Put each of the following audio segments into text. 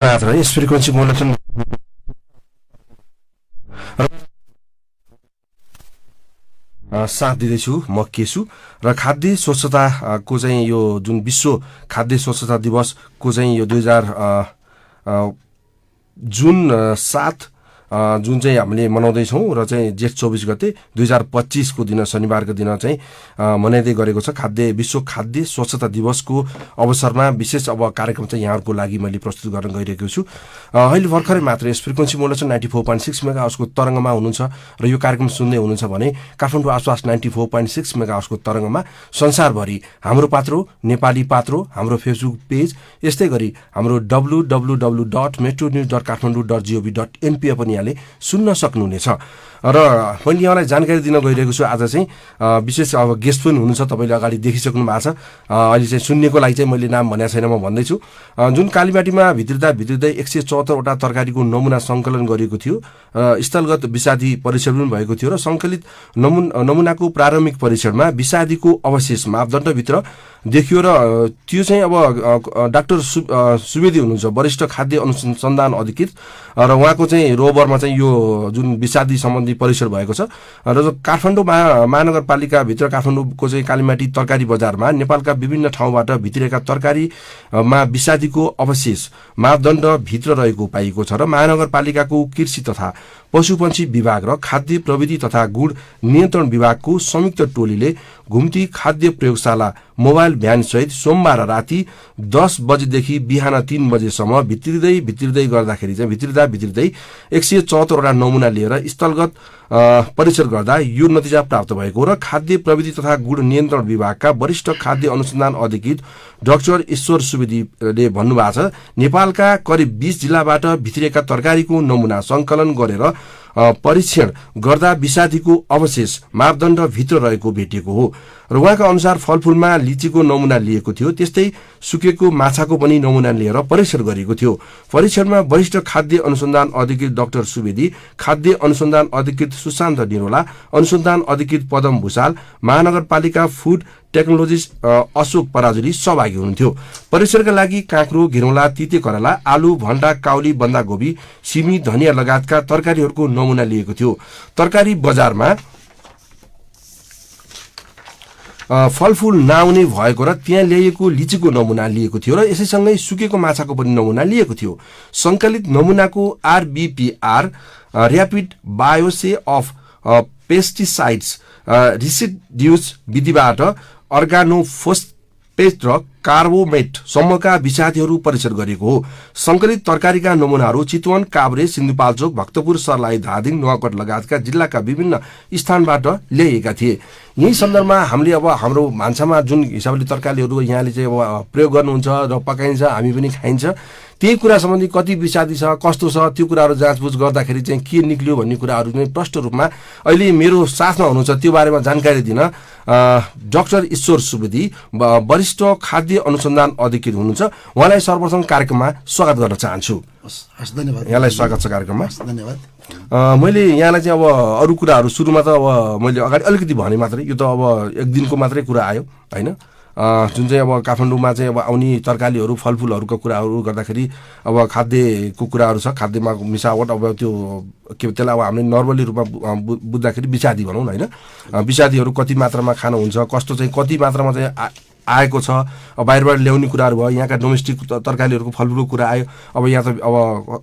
यस frequency modulation साथ दिँदैछु म केशु र खाद्य स्वच्छताको चाहिँ यो जुन विश्व खाद्य स्वच्छता दिवसको चाहिँ यो 2000 जुन चाहिँ हामीले मनाउँदैछौँ र चाहिँ जेठ 24 गते 2025 को दिन शनिबारको दिन चाहिँ मनाइदै गरेको छ विश्व खाद्य स्वच्छता दिवसको अवसरमा विशेष अब कार्यक्रम चाहिँ यहाँहरूको लागि मैले प्रस्तुत गर्न गइरहेको छु। अहिले भर्खरै मात्र यस फ्रिक्वेन्सी मोडुलेसन 94.6 मेगाहर्जको तरङ्गमा हुनुहुन्छ र यो कार्यक्रम सुन्दै हुनुहुन्छ भने काठमाडौँ आसपास 94.6 मेगाहर्जको तरङ्गमा संसारभरि हाम्रो पात्रो नेपाली पात्रो हाम्रो फेसबुक पेज यस्तै गरी हाम्रो www.metronews.kathmandu.gov.np पनि यहाँले सुन्न सक्नुहुनेछ। र मैले यहाँलाई जानकारी दिन गइरहेको छु। आज चाहिँ विशेष अब गेस्ट पनि हुनुहुन्छ, तपाईँले अगाडि देखिसक्नु भएको छ। अहिले चाहिँ सुन्नेको लागि चाहिँ मैले नाम भनेको छैन, म भन्दैछु। जुन कालीबाटीमा भित्रिँदै 174 वटा तरकारीको नमुना सङ्कलन गरिएको थियो, स्थलगत विषादी परीक्षण पनि भएको थियो र सङ्कलित नमुनाको प्रारम्भिक परीक्षणमा विषादीको अवशेष मापदण्डभित्र देखियो र त्यो चाहिँ अब डाक्टर सुवेदी हुनुहुन्छ, वरिष्ठ खाद्य अनुसन्धान अधिकृत, र उहाँको चाहिँ रोबरमा चाहिँ यो जुन विषादी सम्बन्धी परीक्षण भएको छ। र काठमाडौँ महानगरपालिकाभित्र काठमाडौँको चाहिँ कालीमाटी तरकारी बजारमा नेपालका विभिन्न ठाउँबाट भित्रिएका तरकारीमा विषादीको अवशेष मापदण्डभित्र रहेको पाइएको छ र महानगरपालिकाको कृषि तथा पशुपन्छी विभाग र खाद्य प्रविधि तथा गुण नियन्त्रण विभागको संयुक्त टोलीले घुम्ती खाद्य प्रयोगशाला मोबाइल भ्यान सहित सोमबार राति 10 बजेदेखि बिहान 3 बजेसम्म भित्रिँदै गर्दाखेरि चाहिँ भित्रिँदै 174 वटा नमुना लिएर स्थलगत परीक्षण गर्दा यो नतिजा प्राप्त भएको र खाद्य प्रविधि तथा गुण नियन्त्रण विभागका वरिष्ठ खाद्य अनुसन्धान अधिकृत डाक्टर ईश्वर सुवेदीले भन्नुभएको छ, नेपालका करिब 20 जिल्लाबाट भित्रिएका तरकारीको नमुना संकलन गरेर परीक्षण गर्दा विषादीको अवशेष मापदण्डभित्र रहेको भेटिएको हो र उहाँका अनुसार फलफूलमा लिचीको नमुना लिएको थियो, त्यस्तै सुकेको माछाको पनि नमुना लिएर परीक्षण गरिएको थियो। परीक्षणमा वरिष्ठ खाद्य अनुसन्धान अधिकृत डाक्टर सुवेदी, खाद्य अनुसन्धान अधिकृत सुशान्त निरोला, अनुसन्धान अधिकृत पदम भूषाल, महानगरपालिका फूड टेक्नोलोजिस्ट अशोक पराजुली सहभागी हुनुहुन्थ्यो। परीक्षणका लागि काँक्रो, घिरौँला, तिते करला, आलु, भण्डा, काउली, बन्दागोपी, सिमी, धनिया लगायतका तरकारीहरूको नमुना लिएको थियो। तरकारी बजारमा फलफूल नआउने भएको र त्यहाँ ल्याइएको लिचीको नमुना लिएको थियो र यसैसँगै सुकेको माछाको पनि नमुना लिएको थियो। सङ्कलित नमुनाको RBPR र्यापिड बायोसे अफ पेस्टिसाइड्स रिसिड्युस विधिबाट अर्गानोफोस्फेट र कार्बोमेट सम्मका विषादीहरू परीक्षण गरिएको हो। सङ्कलित तरकारीका नमुनाहरू चितवन, काभ्रे, सिन्धुपाल्चोक, भक्तपुर, सर्लाही, धादिङ, नुवाकोट लगायतका जिल्लाका विभिन्न स्थानबाट ल्याइएका थिए। यही सन्दर्भमा हामीले अब हाम्रो भान्सामा जुन हिसाबले तरकारीहरू यहाँले चाहिँ अब प्रयोग गर्नुहुन्छ र पकाइन्छ, हामी पनि खाइन्छ, त्यही कुरा सम्बन्धी कति विषादी छ, कस्तो छ, त्यो कुराहरू जाँचबुझ गर्दाखेरि चाहिँ के निक्लियो भन्ने कुराहरू चाहिँ प्रष्ट रूपमा अहिले मेरो साथमा हुनुहुन्छ। त्यो बारेमा जानकारी दिन डाक्टर ईश्वर सुवेदी, वरिष्ठ खाद्य अनुसन्धान अधिकृत हुनुहुन्छ। उहाँलाई सर्वप्रथम कार्यक्रममा स्वागत गर्न चाहन्छु। धन्यवाद। यहाँलाई स्वागत छ कार्यक्रममा। धन्यवाद। मैले यहाँलाई चाहिँ अब अरू कुराहरू सुरुमा त अब मैले अगाडि अलिकति भने मात्रै, यो त अब एक दिनको मात्रै कुरा आयो होइन, जुन चाहिँ अब काठमाडौँमा चाहिँ अब आउने तरकारीहरू फलफुलहरूको कुराहरू गर्दाखेरि अब खाद्यको कुराहरू छ, खाद्यमा मिसावट, अब त्यो त्यसलाई अब हामीले नर्मली रूपमा बुझ्दाखेरि विषादी भनौँ न होइन, विषादीहरू कति मात्रामा खानुहुन्छ, कस्तो चाहिँ कति मात्रामा चाहिँ आएको छ, बाहिरबाट ल्याउने कुराहरू भयो, यहाँका डोमेस्टिक तरकारीहरूको फलफुलको कुरा आयो, अब यहाँ त अब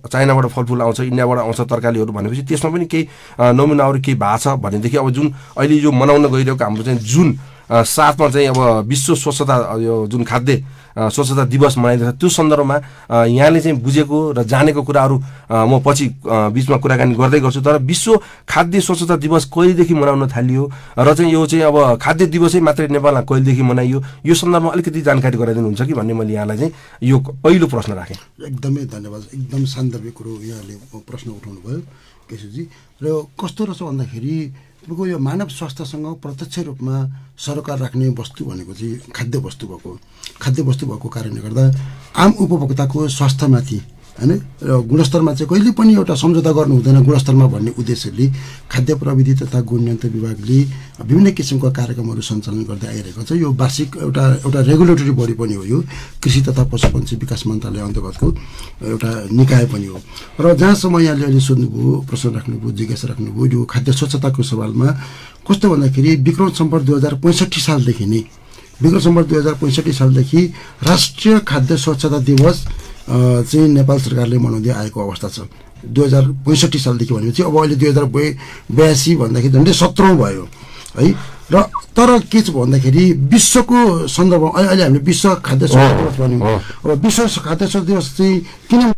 चाइनाबाट फलफुल आउँछ, इन्डियाबाट आउँछ तरकारीहरू भनेपछि त्यसमा पनि केही नमुनाहरू केही भएको छ भनेदेखि अब जुन अहिले यो मनाउन गइरहेको हाम्रो चाहिँ जुन 7 मा चाहिँ अब विश्व स्वच्छता यो जुन खाद्य स्वच्छता दिवस मनाइँदैछ, त्यो सन्दर्भमा यहाँले चाहिँ बुझेको र जानेको कुराहरू म पछि बिचमा कुराकानी गर्दै गर्छु। तर विश्व खाद्य स्वच्छता दिवस कहिलेदेखि मनाउन थालियो र चाहिँ यो चाहिँ अब खाद्य दिवसै मात्रै नेपालमा कहिलेदेखि मनाइयो, यो सन्दर्भमा अलिकति जानकारी गराइदिनुहुन्छ कि भन्ने मैले यहाँलाई चाहिँ यो पहिलो प्रश्न राखेँ। एकदमै धन्यवाद। एकदम सान्दर्भिक कुरो यहाँले प्रश्न उठाउनु भयो केशुजी। र कस्तो रहेछ भन्दाखेरि यो मानव स्वास्थ्यसँग प्रत्यक्ष रूपमा सरकार राख्ने वस्तु भनेको चाहिँ खाद्य वस्तु भएको कारणले गर्दा आम उपभोक्ताको स्वास्थ्यमाथि होइन र गुणस्तरमा चाहिँ कहिले पनि एउटा सम्झौता गर्नु हुँदैन गुणस्तरमा भन्ने उद्देश्यले खाद्य प्रविधि तथा गुण नियन्त्रण विभागले विभिन्न किसिमका कार्यक्रमहरू सञ्चालन गर्दै आइरहेको छ। यो वार्षिक एउटा रेगुलेटरी बडी पनि हो, यो कृषि तथा पशुपन्छी विकास मन्त्रालय अन्तर्गतको एउटा निकाय पनि हो। र जहाँसम्म यहाँले अहिले सोध्नुभयो, प्रश्न राख्नुभयो, जिज्ञासा राख्नुभयो, यो खाद्य स्वच्छताको सवालमा कस्तो भन्दाखेरि विक्रम सम्वत 2065 सालदेखि नै विक्रम सम्वत 2065 सालदेखि राष्ट्रिय खाद्य स्वच्छता दिवस चाहिँ नेपाल सरकारले मनाउँदै आएको अवस्था छ। 2065 सालदेखि भनेपछि अब अहिले 2082 भन्दाखेरि झन्डै 17औं भयो है। र तर के छ भन्दाखेरि विश्वको सन्दर्भमा अहिले हामीले विश्व खाद्य स्वच्छता दिवस भन्यौँ। अब विश्व खाद्य स्वच्छता दिवस चाहिँ किन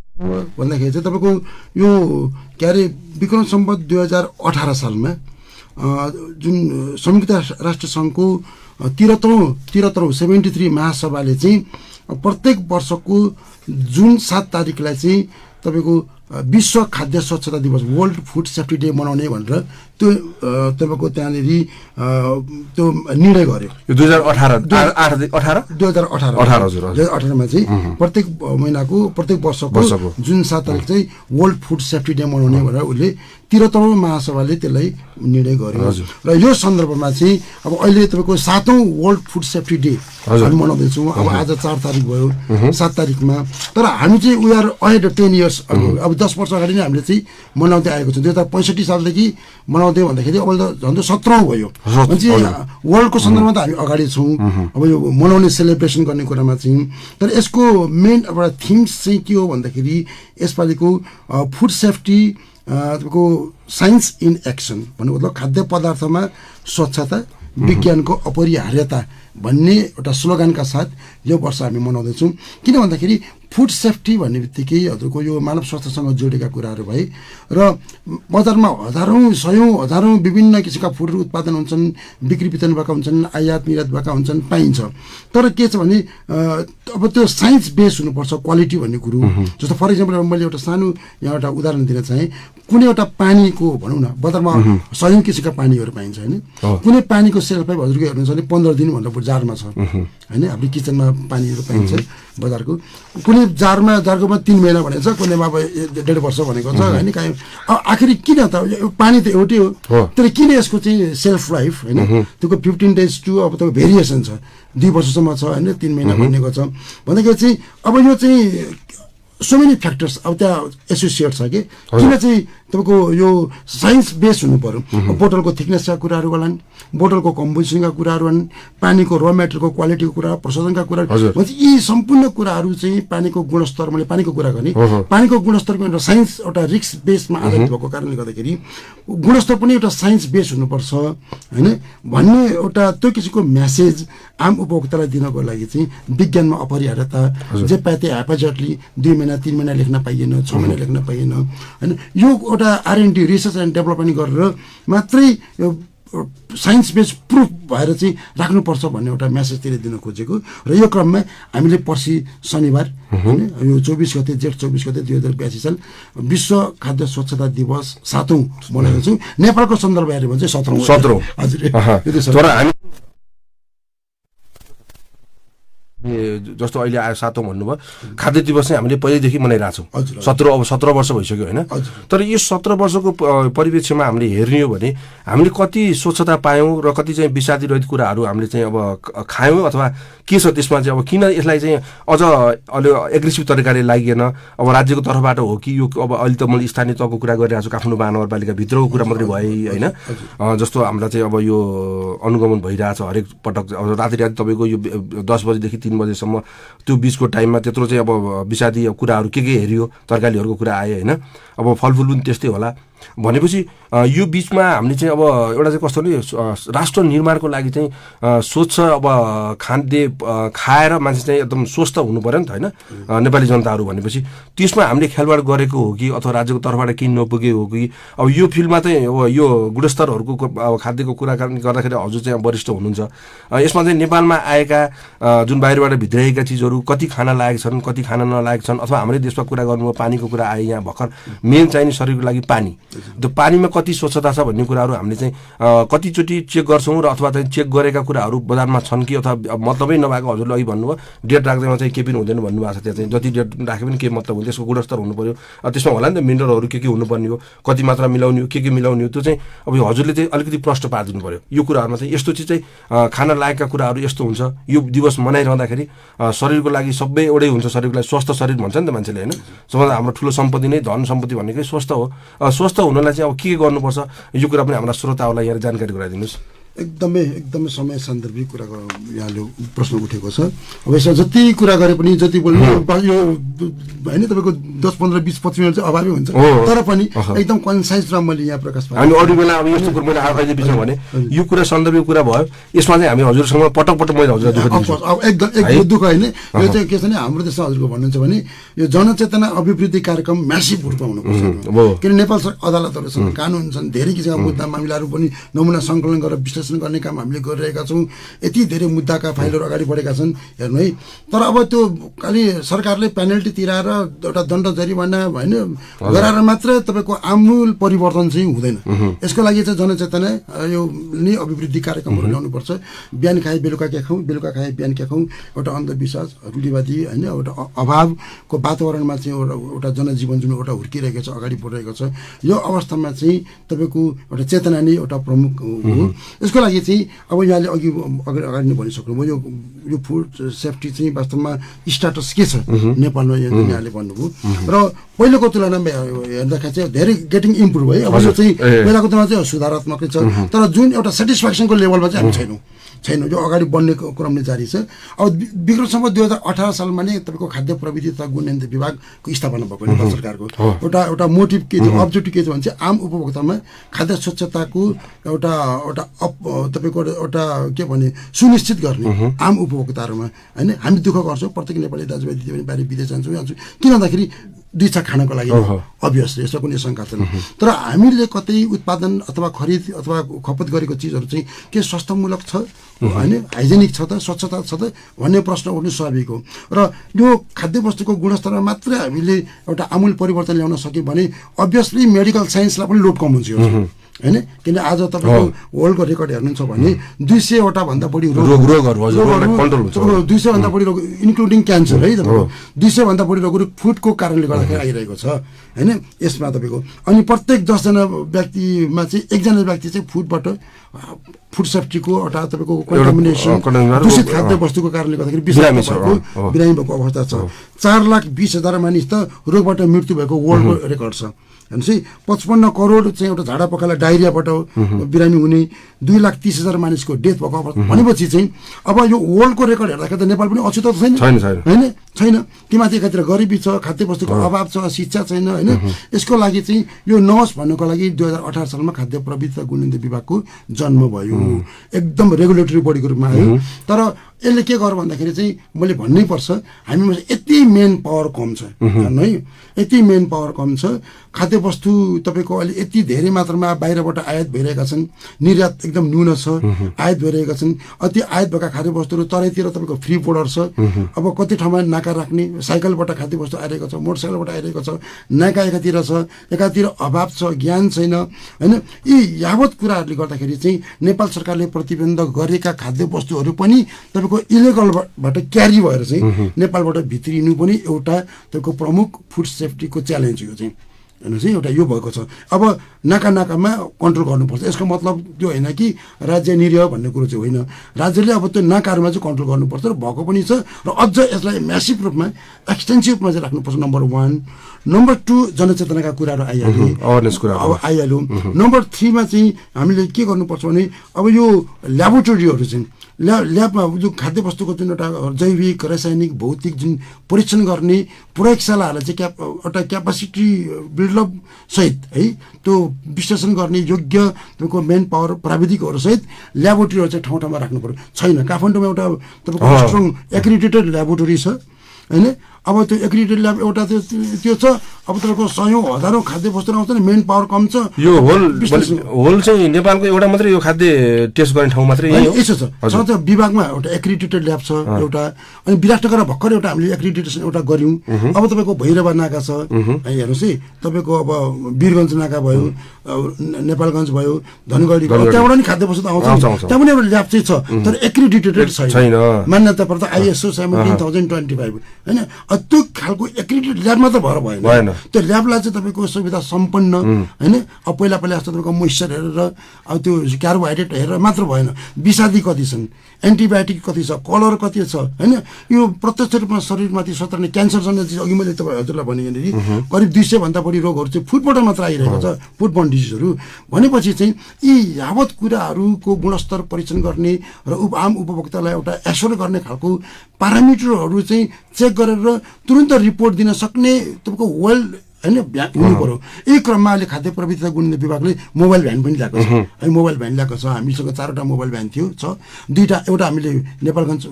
भन्दाखेरि चाहिँ तपाईँको यो के अरे विक्रम सम्वत 2018 सालमा जुन संयुक्त राष्ट्र सङ्घको 73 महासभाले चाहिँ प्रत्येक वर्षको जुन 7 तारिकलाई चाहिँ तपाईँको विश्व खाद्य स्वच्छता दिवस वर्ल्ड फुड सेफ्टी डे मनाउने भनेर त्यो तपाईँको त्यहाँनिर त्यो निर्णय गर्यो। यो 2018मा चाहिँ प्रत्येक महिनाको प्रत्येक वर्षको जुन 7 तारिक चाहिँ वर्ल्ड फुड सेफ्टी डे मनाउने भनेर उसले 73औं महासभाले त्यसलाई निर्णय गर्यो। र यो सन्दर्भमा चाहिँ अब अहिले तपाईँको 7औं वर्ल्ड फुड सेफ्टी डे हामी मनाउँदैछौँ। अब आज 4 तारिक भयो, 7 तारिकमा। तर हामी चाहिँ वी आर अहेड 10 इयर्स अब 10 वर्ष अगाडि नै हामीले चाहिँ मनाउँदै आएको छौँ। 2065 सालदेखि मनाउँदै भन्दाखेरि अब त झन्डै 17औं भयो। भनेपछि वर्ल्डको सन्दर्भमा त हामी अगाडि छौँ अब यो मनाउने सेलिब्रेसन गर्ने कुरामा चाहिँ। तर यसको मेन एउटा थिम्स चाहिँ के हो भन्दाखेरि यसपालिको फुड सेफ्टी तपाईँको साइन्स इन एक्सन भन्नु मतलब खाद्य पदार्थमा स्वच्छता विज्ञानको अपरिहार्यता भन्ने एउटा स्लोगनका साथ यो वर्ष हामी मनाउँदैछौँ। किन भन्दाखेरि फुड सेफ्टी भन्ने बित्तिकै हजुरको यो मानव स्वास्थ्यसँग जोडेका कुराहरू भए र बजारमा हजारौँ विभिन्न किसिमका फुडहरू उत्पादन हुन्छन्, बिक्री वितरण भएका हुन्छन्, आयात निर्यात भएका हुन्छन्, पाइन्छ। तर के छ भने अब त्यो साइन्स बेस हुनुपर्छ क्वालिटी भन्ने कुरो। जस्तो फर इक्जाम्पल मैले एउटा सानो यहाँ एउटा उदाहरण दिन चाहेँ। कुनै एउटा पानीको भनौँ न बजारमा 100 किसिमका पानीहरू पाइन्छ होइन। कुनै पानीको सेल्फ लाइफ हजुरको हेर्नुहुन्छ भने 15 दिन भनेर जारमा छ होइन। हाम्रो किचनमा पानीहरू पाइन्छ बजारको। कुनै जारकोमा 3 महिना भनेको छ, कुनैमा अब 1.5 वर्ष भनेको छ होइन। काहीँ आखिर किन त पानी त एउटै हो, तर किन यसको चाहिँ सेल्फ लाइफ होइन त्यसको 15 days टु अब तपाईँको भेरिएसन छ, 2 वर्षसम्म छ होइन, 3 महिना भनेको छ भन्दाखेरि चाहिँ अब यो चाहिँ सो मेनी फ्याक्टर्स अब त्यहाँ एसोसिएट छ कि किन चाहिँ तपाईँको यो साइन्स बेस हुनु पऱ्यो। बोतलको थिकनेसका कुराहरू होलान्, बोतलको कम्पोजिसनका कुराहरू हुन्, पानीको र मेटेरियलको क्वालिटीको कुरा, प्रशोधनका कुरा, भनेपछि यी सम्पूर्ण कुराहरू चाहिँ पानीको गुणस्तर, मैले पानीको कुरा गर्ने, पानीको गुणस्तरको एउटा साइन्स एउटा रिस्क बेसमा आधारित भएको कारणले गर्दाखेरि गुणस्तर पनि एउटा साइन्स बेस हुनुपर्छ होइन भन्ने एउटा त्यो किसिमको म्यासेज आम उपभोक्तालाई दिनको लागि चाहिँ विज्ञानमा अपरिहार्यता जे पाए त्यो ह्यापाजटली 2 महिना 3 महिना लेख्न पाइएन, 6 महिना लेख्न पाइएन होइन। यो एउटा R&D रिसर्च एन्ड डेभलपमेन्ट गरेर मात्रै साइन्स बेस प्रुफ भएर चाहिँ राख्नुपर्छ भन्ने एउटा म्यासेज त्यसले दिन खोजेको। र यो क्रममा हामीले पर्सि शनिबार होइन यो 24 गते जेठ 24 गते 2082 साल विश्व खाद्य स्वच्छता दिवस 7औं मनाएको छौँ। नेपालको सन्दर्भ हेऱ्यो भने चाहिँ 17औं हजुर। जस्तो अहिले आयो 7औं भन्नुभयो, खाद्य दिवस चाहिँ हामीले पहिल्यैदेखि मनाइरहेछौँ। 17 वर्ष भइसक्यो होइन। तर यो 17 वर्षको परिप्रेक्ष्यमा हामीले हेर्ने हो भने हामीले कति स्वच्छता पायौँ र कति चाहिँ विषादी रहित कुराहरू हामीले चाहिँ अब खायौँ अथवा के छ त्यसमा चाहिँ अब किन यसलाई चाहिँ अझ अलि एग्रेसिभ तरिकाले लागिएन। अब राज्यको तर्फबाट हो कि यो अब अहिले त मैले स्थानीय तहको कुरा गरिरहेको छु, काठमाडौँ महानगरपालिका भित्रको कुरा मात्रै भयो होइन। जस्तो हामीलाई चाहिँ अब यो अनुगमन भइरहेछ हरेक पटक। अब राति तपाईँको यो 10 बजीदेखि 3 बजेसम्म त्यो बिचको टाइममा त्यत्रो चाहिँ अब विषादी कुराहरू के हेरियो, तरकारीहरूको कुरा आयो होइन। अब फलफुल पनि त्यस्तै होला भनेपछि यो बिचमा हामीले चाहिँ अब एउटा चाहिँ कस्तो भने राष्ट्र निर्माणको लागि चाहिँ स्वच्छ अब खाद्य खाएर मान्छे चाहिँ एकदम स्वस्थ हुनु पऱ्यो नि त होइन नेपाली जनताहरू भनेपछि त्यसमा हामीले खेलवाड गरेको हो कि अथवा राज्यको तर्फबाट किन नपुगेको हो कि। अब यो फिल्डमा चाहिँ अब यो गुणस्तरहरूको अब खाद्यको कुरा गर्दाखेरि हजुर चाहिँ वरिष्ठ हुनुहुन्छ, यसमा चाहिँ नेपालमा आएका जुन बाहिरबाट भित्राएका चिजहरू कति खान लायक छन्, कति खान नलायक छन्, अथवा हाम्रै देशमा कुरा गर्नुभयो पानीको कुरा आयो यहाँ भर्खर। मेन चाहिने शरीरको लागि पानी त्यो पानीमा कति स्वच्छता छ भन्ने कुराहरू हामीले चाहिँ कतिचोटि चेक गर्छौँ र अथवा चाहिँ चेक गरेका कुराहरू बजारमा छन् कि अथवा मतलबै नभएको हजुरले अघि भन्नुभयो डेट राख्दैमा चाहिँ केही पनि हुँदैन भन्नुभएको छ। त्यहाँ चाहिँ जति डेट राखे पनि केही मतलब हुँदैन, त्यसको गुणस्तर हुनु पर्यो। त्यसमा होला नि त मिनरलहरू के हुनुपर्ने हो, कति मात्रा मिलाउने हो, के मिलाउने हो, त्यो चाहिँ अब हजुरले चाहिँ अलिकति प्रश्न पारिदिनु पर्यो। यो कुराहरूमा चाहिँ यस्तो चिज चाहिँ खान लायकका कुराहरू यस्तो हुन्छ। यो दिवस मनाइरहँदाखेरि शरीरको लागि सबै एउटै हुन्छ, शरीरको लागि स्वस्थ शरीर भन्छ नि त मान्छेले होइन। सबभन्दा हाम्रो ठुलो सम्पत्ति नै धन सम्पत्ति भनेकै स्वस्थ हो। स्वस्थ हुनलाई चाहिँ अब के गर्नुपर्छ यो कुरा पनि हाम्रा श्रोताहरूलाई यहाँ जानकारी गराइदिनुहोस्। एकदमै समय सान्दर्भिक कुराको यहाँले प्रश्न उठेको छ। अब यसमा जति कुरा गरे पनि जति बोल्नु यो होइन तपाईँको 10, 15, 20, 25 मिनट चाहिँ अभावै हुन्छ, तर पनि एकदम कन्साइज र मैले यहाँ प्रकाश पाएँ। हामी अरू बेला अब यस्तो कुरो मैले अहिले बिचमा भने यो कुरा सन्दर्भिक कुरा भयो, यसमा चाहिँ हामी हजुरसँग पटक मैले हजुरलाई दुःख दिन्छु। अब एकदम दुःख होइन, यो चाहिँ के छ भने हाम्रो देशमा हजुरको भन्नुहुन्छ भने यो जनचेतना अभिवृद्धि कार्यक्रम म्यासिभ रूपमा हुनुपर्छ। किन नेपाल अदालतहरू छन्, कानुन छन्, धेरै किसिमका मुद्दा मामिलाहरू पनि नमुना सङ्कलन गरेर विश्लेषण गर्ने काम हामीले गरिरहेका छौँ। यति धेरै मुद्दाका फाइलहरू अगाडि बढेका छन् हेर्नु है। तर अब त्यो खालि सरकारले पेनल्टी तिराएर एउटा दण्ड जरिवाना होइन गराएर मात्र तपाईँको आमूल परिवर्तन चाहिँ हुँदैन। यसको लागि चाहिँ जनचेतना यो नि अभिवृद्धि कार्यक्रमहरू ल्याउनुपर्छ। बिहान खाए बेलुका के खाउँ, बेलुका खाए बिहान के खाउँ, एउटा अन्धविश्वास रूढिवादी होइन एउटा अभावको वातावरणमा चाहिँ एउटा जनजीवन जुन एउटा हुर्किरहेको छ, अगाडि बढिरहेको छ, यो अवस्थामा चाहिँ तपाईँको एउटा चेतना नै एउटा प्रमुख हो। यसको लागि चाहिँ अब यहाँले अगाडि नै भनिसक्नुभयो यो फुड सेफ्टी चाहिँ वास्तवमा स्टाटस के छ नेपालमा यहाँले भन्नुभयो। र पहिलेको तुलनामा हेर्दाखेरि चाहिँ धेरै गेटिङ इम्प्रुभ है। अब यो चाहिँ पहिलाको तुलनामा चाहिँ सुधारात्मकै छ, तर जुन एउटा सेटिस्फ्याक्सनको लेभलमा चाहिँ हामी छैनौँ। यो अगाडि बढ्ने क्रम नै जारी छ। अब विक्रमसम्म 2018 सालमा नै तपाईँको खाद्य प्रविधि तथा गुणयन्त्र विभागको स्थापना भएको नेपाल सरकारको एउटा मोटिभ के थियो, अब्जेक्टिभ के थियो भने चाहिँ आम उपभोक्तामा खाद्य स्वच्छताको एउटा तपाईँको एउटा के भने सुनिश्चित गर्ने आम उपभोक्ताहरूमा होइन। हामी दुःख गर्छौँ, प्रत्येक नेपाली दाजुभाइ दिदीबहिनी बाहिर विदेश जान्छौँ किन भन्दाखेरि दुई छाक खानको लागि अभियसली यसमा कुनै शङ्का छैन। तर हामीले कतै उत्पादन अथवा खरिद अथवा खपत गरेको चिजहरू चाहिँ के स्वास्थ्यमूलक छ होइन, हाइजेनिक छ त, स्वच्छता छ त भन्ने प्रश्न उठ्नु स्वाभाविक हो। र यो खाद्य वस्तुको गुणस्तरमा मात्रै हामीले एउटा आमूल परिवर्तन ल्याउन सक्यौँ भने अभियसली मेडिकल साइन्सलाई पनि लोड कम हुन्छ होइन। किन आज तपाईँको वर्ल्डको रेकर्ड हेर्नुहुन्छ भने 200वटा भन्दा बढी रोगहरू 200 भन्दा बढी रोग इन्क्लुडिङ क्यान्सर है तपाईँको 200 भन्दा बढी रोगहरू फुडको कारणले गर्दाखेरि आइरहेको छ होइन यसमा तपाईँको। अनि प्रत्येक 10 जना व्यक्तिमा चाहिँ एकजना व्यक्ति चाहिँ फुड सेफ्टीको एउटा तपाईँको कन्टामिनेसन दूषित खाद्य वस्तुको कारणले गर्दाखेरि बिरामी भएको अवस्था छ। 4,20,000 मानिस त रोगबाट मृत्यु भएको वर्ल्डको रेकर्ड छ। हेर्नुहोस् है 55 करोड चाहिँ एउटा झाडा पखाला डायरियाबाट बिरामी हुने, 2,30,000 मानिसको डेथ भएको अवस्था भनेपछि चाहिँ अब यो वर्ल्डको रेकर्ड हेर्दाखेरि त नेपाल पनि अछुत छैन होइन, छैन। कि माथि एकातिर गरिबी छ, खाद्य वस्तुको अभाव छ, शिक्षा छैन होइन। यसको लागि चाहिँ यो नहोस् भन्नको लागि 2018 सालमा खाद्य प्रविधि तथा गुणयन्त्र विभागको जन्म भयो। एकदम रेगुलेटरी बडीको रूपमा आयो। तर यसले के गर्यो भन्दाखेरि चाहिँ मैले भन्नै पर्छ हामीमा यति मेन पावर कम छ है, यति मेन पावर कम छ। खाद्य वस्तु तपाईँको अहिले यति धेरै मात्रामा बाहिरबाट आयात भइरहेका छन्, निर्यात एकदम न्यून छ, आयात भइरहेका छन्। अति आयात भएका खाद्य वस्तुहरू तराईतिर तपाईँको फ्री बोर्डर छ। अब कति ठाउँमा नाका राख्ने, साइकलबाट खाद्य वस्तु आइरहेको छ, मोटरसाइकलबाट आइरहेको छ, नाका एकातिर छ, एकातिर अभाव छ, ज्ञान छैन होइन। यी यावत कुराहरूले गर्दाखेरि चाहिँ नेपाल सरकारले प्रतिबन्ध गरेका खाद्य वस्तुहरू पनि तपाईँको इलिगलबाट क्यारी भएर चाहिँ नेपालबाट भित्रिनु पनि एउटा तपाईँको प्रमुख फुड सेफ्टीको च्यालेन्ज हो चाहिँ हेर्नुहोस् है। एउटा यो भएको छ। अब नाकामा कन्ट्रोल गर्नुपर्छ। यसको मतलब त्यो होइन कि राज्य निरीह भन्ने कुरो चाहिँ होइन, राज्यले अब त्यो नाकाहरूमा चाहिँ कन्ट्रोल गर्नुपर्छ र भएको पनि छ। र अझ यसलाई म्यासिभ रूपमा एक्सटेन्सिभ रूपमा चाहिँ राख्नुपर्छ। नम्बर 1। नम्बर 2 जनचेतनाका कुराहरू आइहाल्यो। नम्बर 3 मा चाहिँ हामीले के गर्नुपर्छ भने अब यो ल्याबोरेटरीहरू चाहिँ ल्याबमा जो खाद्य वस्तुको जुन एउटा जैविक रासायनिक भौतिक जुन परीक्षण गर्ने प्रयोगशालाहरूलाई चाहिँ एउटा क्यापासिटी बिल्डअप सहित है त्यो विश्लेषण गर्ने योग्य तपाईँको मेन पावर प्राविधिकहरू सहित ल्याबोरेटरीहरू चाहिँ ठाउँ ठाउँमा राख्नु पर्यो। छैन। काठमाडौँमा एउटा तपाईँको स्ट्रङ एक्रिडिटेड ल्याबोरेटरी छ होइन। अब त्यो एक्रिडिटेड ल्याब एउटा त्यो छ। अब तपाईँको सयौँ हजारौँ खाद्य वस्तु आउँछ नि, मेन पावर कम छ। यो होल चाहिँ नेपालको एउटा मात्रै यो खाद्य टेस्ट गर्ने ठाउँ मात्रै यही हो? यसो छ विभागमा एउटा एक्रिडिटेड ल्याब छ एउटा, अनि विराटनगर भर्खर एउटा हामीले एक्रिडिटेसन एउटा गऱ्यौँ। अब तपाईँको भैरवा नाका छ, हेर्नुहोस् है, तपाईँको अब वीरगञ्ज नाका भयो, नेपालगञ्ज भयो, धनगढी भयो, त्यहाँबाट नि खाद्य वस्तु आउँछ, त्यहाँ पनि एउटा ल्याब चाहिँ छ, तर एक्रिडिटेटेड छैन, मान्यता प्राप्त ISO 17025 होइन। त्यो खालको एक्रिडिटेड ल्याबमा त भएर भएन, त्यो ल्याबलाई चाहिँ तपाईँको सुविधा सम्पन्न होइन। अब पहिला जस्तो तपाईँको मोइस्चर हेरेर अब त्यो कार्बोहाइड्रेट हेरेर मात्र भएन, विषादी कति छन्, एन्टिबायोटिक कति छ, कलर कति छ होइन। यो प्रत्यक्ष रूपमा शरीरमाथि सत्रने क्यान्सर जन्य चिज अघि मैले तपाईँ हजुरलाई भने यहाँनिर करिब 200 भन्दा बढी रोगहरू चाहिँ फुडबाट मात्र आइरहेको छ, फुडबर्न डिजिजहरू। भनेपछि चाहिँ यी यावत कुराहरूको गुणस्तर परीक्षण गर्ने र आम उपभोक्तालाई एउटा एस्योर गर्ने खालको पारामिटरहरू चाहिँ चेक गरेर तुरन्त रिपोर्ट दिन सक्ने तपाईँको वेल होइन हुनु पर्यो। यही क्रममा अहिले खाद्य प्रविधि तथा गुणित विभागले मोबाइल भ्यान पनि ल्याएको छ है, मोबाइल भ्यान ल्याएको छ। हामीसँग 4वटा मोबाइल भ्यान थियो, छ 2टा, एउटा हामीले नेपालगञ्ज,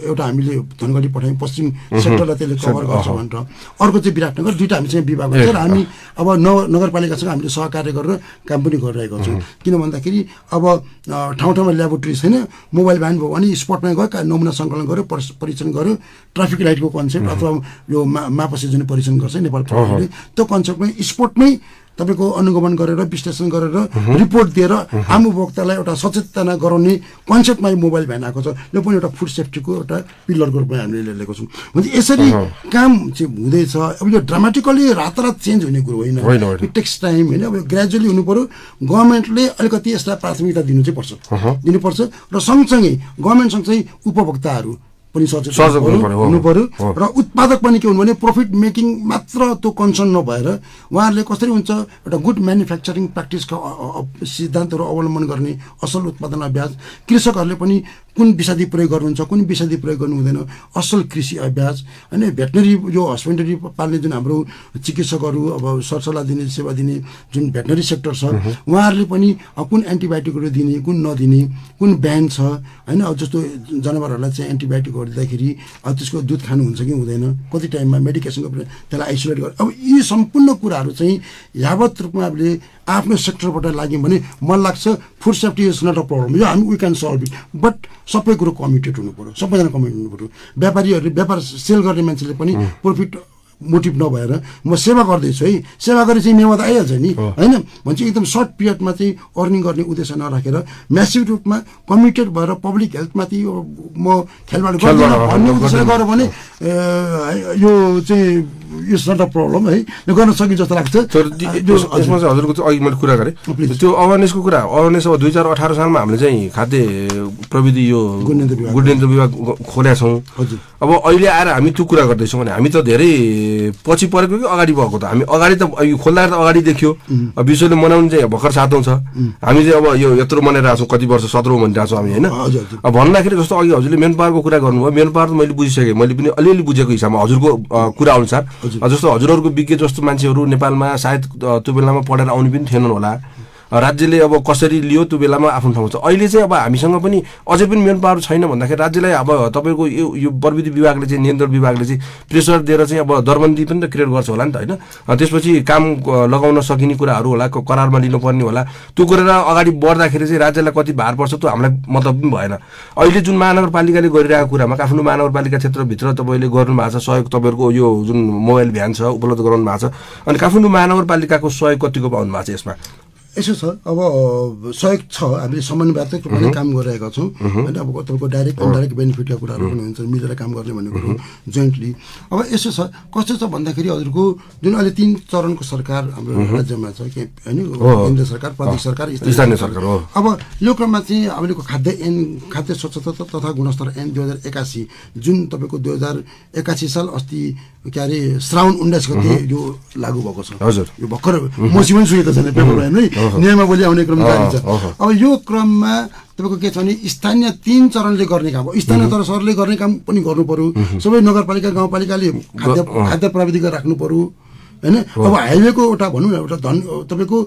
एउटा हामीले धनगढी पठायौँ, पश्चिम सेक्टरलाई त्यसले कभर गर्छ भनेर, अर्को चाहिँ विराटनगर, 2टा हामीसँग विभाग छ र हामी अब नगरपालिकासँग हामीले सहकार्य गरेर काम पनि गरिरहेका छौँ। किन भन्दाखेरि अब ठाउँ ठाउँमा ल्याबोरेटरी छैन, मोबाइल भ्यान भयो भने स्पटमा गयो, नमुना सङ्कलन गर्यो, परीक्षण गर्यो, ट्राफिक लाइटको कन्सेप्ट अथवा यो मापसी जुन परीक्षण गर्छ नेपाल प्रहरीले, त्यो कन्सेप्टमै स्पोर्टमै तपाईँको अनुगमन गरेर विश्लेषण गरेर रिपोर्ट दिएर आम उपभोक्तालाई एउटा सचेतना गराउने कन्सेप्टमा मोबाइल भ्यान आएको छ। यो पनि एउटा फुड सेफ्टीको एउटा पिलरको रूपमा हामीले लिएको छौँ। भने यसरी काम चाहिँ हुँदैछ। अब यो ड्रामाटिकली रातारात चेन्ज हुने कुरो होइन, इट टेक्स टाइम होइन। अब ग्रेजुअली हुनु पऱ्यो। गभर्मेन्टले अलिकति यसलाई प्राथमिकता दिनु चाहिँ दिनुपर्छ र सँगसँगै गभर्मेन्ट सँगसँगै उपभोक्ताहरू पनि सचेत हुनु पर्यो र उत्पादक पनि के हुनु भने प्रफिट मेकिङ मात्र त्यो कन्सर्न नभएर उहाँहरूले कसरी हुन्छ एउटा गुड म्यानुफ्याक्चरिङ प्र्याक्टिसका सिद्धान्तहरू अवलम्बन गर्ने असल उत्पादन अभ्यास, कृषकहरूले पनि कुन विषादी प्रयोग गर्नुहुन्छ, कुन विषादी प्रयोग गर्नु हुँदैन, असल कृषि अभ्यास होइन। भेटनरी यो हस्बेन्डरी पाल्ने जुन हाम्रो चिकित्सकहरू अब सरसल्लाह दिने सेवा दिने जुन भेटनरी सेक्टर छ, उहाँहरूले पनि कुन एन्टिबायोटिकहरू दिने, कुन नदिने, कुन ब्यान छ होइन। अब जस्तो जनावरहरूलाई चाहिँ एन्टिबायोटिकहरू दिँदाखेरि त्यसको दुध खानु हुन्छ कि हुँदैन, कति टाइममा मेडिकेसनको त्यसलाई आइसोलेट गर्नु, अब यी सम्पूर्ण कुराहरू चाहिँ यावत रूपमा हामीले आफ्नो सेक्टरबाट लाग्यौँ भने मलाई लाग्छ food safety is not a problem. यो हामी we can solve it, but सबै कुरो कमिटेड हुनु पऱ्यो, सबैजना कमिटेड हुनु पऱ्यो। व्यापारीहरूले व्यापार सेल गर्ने मान्छेले पनि प्रफिट मोटिभ नभएर म सेवा गर्दैछु है, सेवा गरे चाहिँ मेवा त आइहाल्छ नि होइन। भन्छ एकदम सर्ट पिरियडमा चाहिँ अर्निङ गर्ने उद्देश्य नराखेर म्यासिभ रूपमा कमिटेड भएर पब्लिक हेल्थमाथि म खेलबाड गर्दिनँ भन्ने उद्देश्यले गऱ्यो भने यो चाहिँ इट्स नट अ प्रब्लम है, यो गर्न सकिन्छ जस्तो लाग्छ। यसमा चाहिँ हजुरको चाहिँ अघि मैले कुरा गरेँ त्यो अवेरनेसको कुरा, अवेरनेस अब 2018 सालमा हामीले चाहिँ खाद्य प्रविधि यो गुणित विभाग खोलेका छौँ। अब अहिले आएर हामी त्यो कुरा गर्दैछौँ भने हामी त धेरै पछि परेको कि अगाडि भएको त? हामी अगाडि त खोल्दाखेरि त अगाडि देखियो, विश्वले मनाउने चाहिँ भर्खर 7औं छ, हामी चाहिँ अब यो यत्रो मनाइरहेको छौँ, कति वर्ष 17औं भनिरहेको छौँ हामी होइन। अब भन्दाखेरि जस्तो अघि हजुरले मेन पावरको कुरा गर्नुभयो, मेन पावर त मैले बुझिसकेँ, मैले पनि अलिअलि बुझेको हिसाबमा हजुरको कुरा अनुसार। जस्तो हजुरहरूको विज्ञ जस्तो मान्छेहरू नेपालमा सायद त्यो बेलामा पढेर आउने पनि थिएनन् होला, राज्यले अब कसरी लियो त्यो बेलामा आफ्नो ठाउँ छ। अहिले चाहिँ अब हामीसँग पनि अझै पनि मेन पावर छैन भन्दाखेरि राज्यलाई अब तपाईँको यो प्रविधि विभागले चाहिँ नियन्त्रण विभागले चाहिँ प्रेसर दिएर चाहिँ अब दरबन्दी पनि त क्रिएट गर्छ होला नि त होइन। त्यसपछि काम लगाउन सकिने कुराहरू होला, करारमा लिनुपर्ने होला, त्यो गरेर अगाडि बढ्दाखेरि चाहिँ राज्यलाई कति भार पर्छ त्यो हामीलाई मतलब पनि भएन। अहिले जुन महानगरपालिकाले गरिरहेको कुरामा काठमाडौँ महानगरपालिका क्षेत्रभित्र तपाईँले गर्नुभएको छ सहयोग, तपाईँहरूको यो जुन मोबाइल भ्यान छ उपलब्ध गराउनु भएको छ, अनि काठमाडौँ महानगरपालिकाको सहयोग कतिको पाउनु भएको छ यसमा? यसो छ, अब सहयोग छ, हामीले समन्वयात्मक रूपमा काम गरिरहेका छौँ होइन। अब तपाईँको डाइरेक्ट इन्डाइरेक्ट बेनिफिटका कुराहरू पनि हुन्छ, मिलेर काम गर्ने भन्ने कुरो जोइन्टली। अब यसो छ, कस्तो छ भन्दाखेरि हजुरको जुन अहिले 3 चरणको सरकार हाम्रो राज्यमा छ कि होइन, केन्द्र सरकार, प्रादेशिक सरकार, स्थानीय सरकार हो। अब यो क्रममा चाहिँ अहिलेको खाद्य स्वच्छता तथा गुणस्तर ऐन 2081 जुन तपाईँको 2081 साल अस्ति के अरे श्रावण 19 गते यो लागू भएको छ। यो भर्खर मसी पनि सुनेको छैन पेपरमा है, नियमावली आउने क्रम जारी छ। अब यो क्रममा तपाईँको के छ भने स्थानीय 3 चरणले गर्ने काम, स्थानीय सरले गर्ने काम पनि गर्नु पर्यो। सबै नगरपालिका गाउँपालिकाले खाद्य प्राविधिक राख्नु पर्यो होइन। अब हाइवेको एउटा भनौँ न एउटा तपाईँको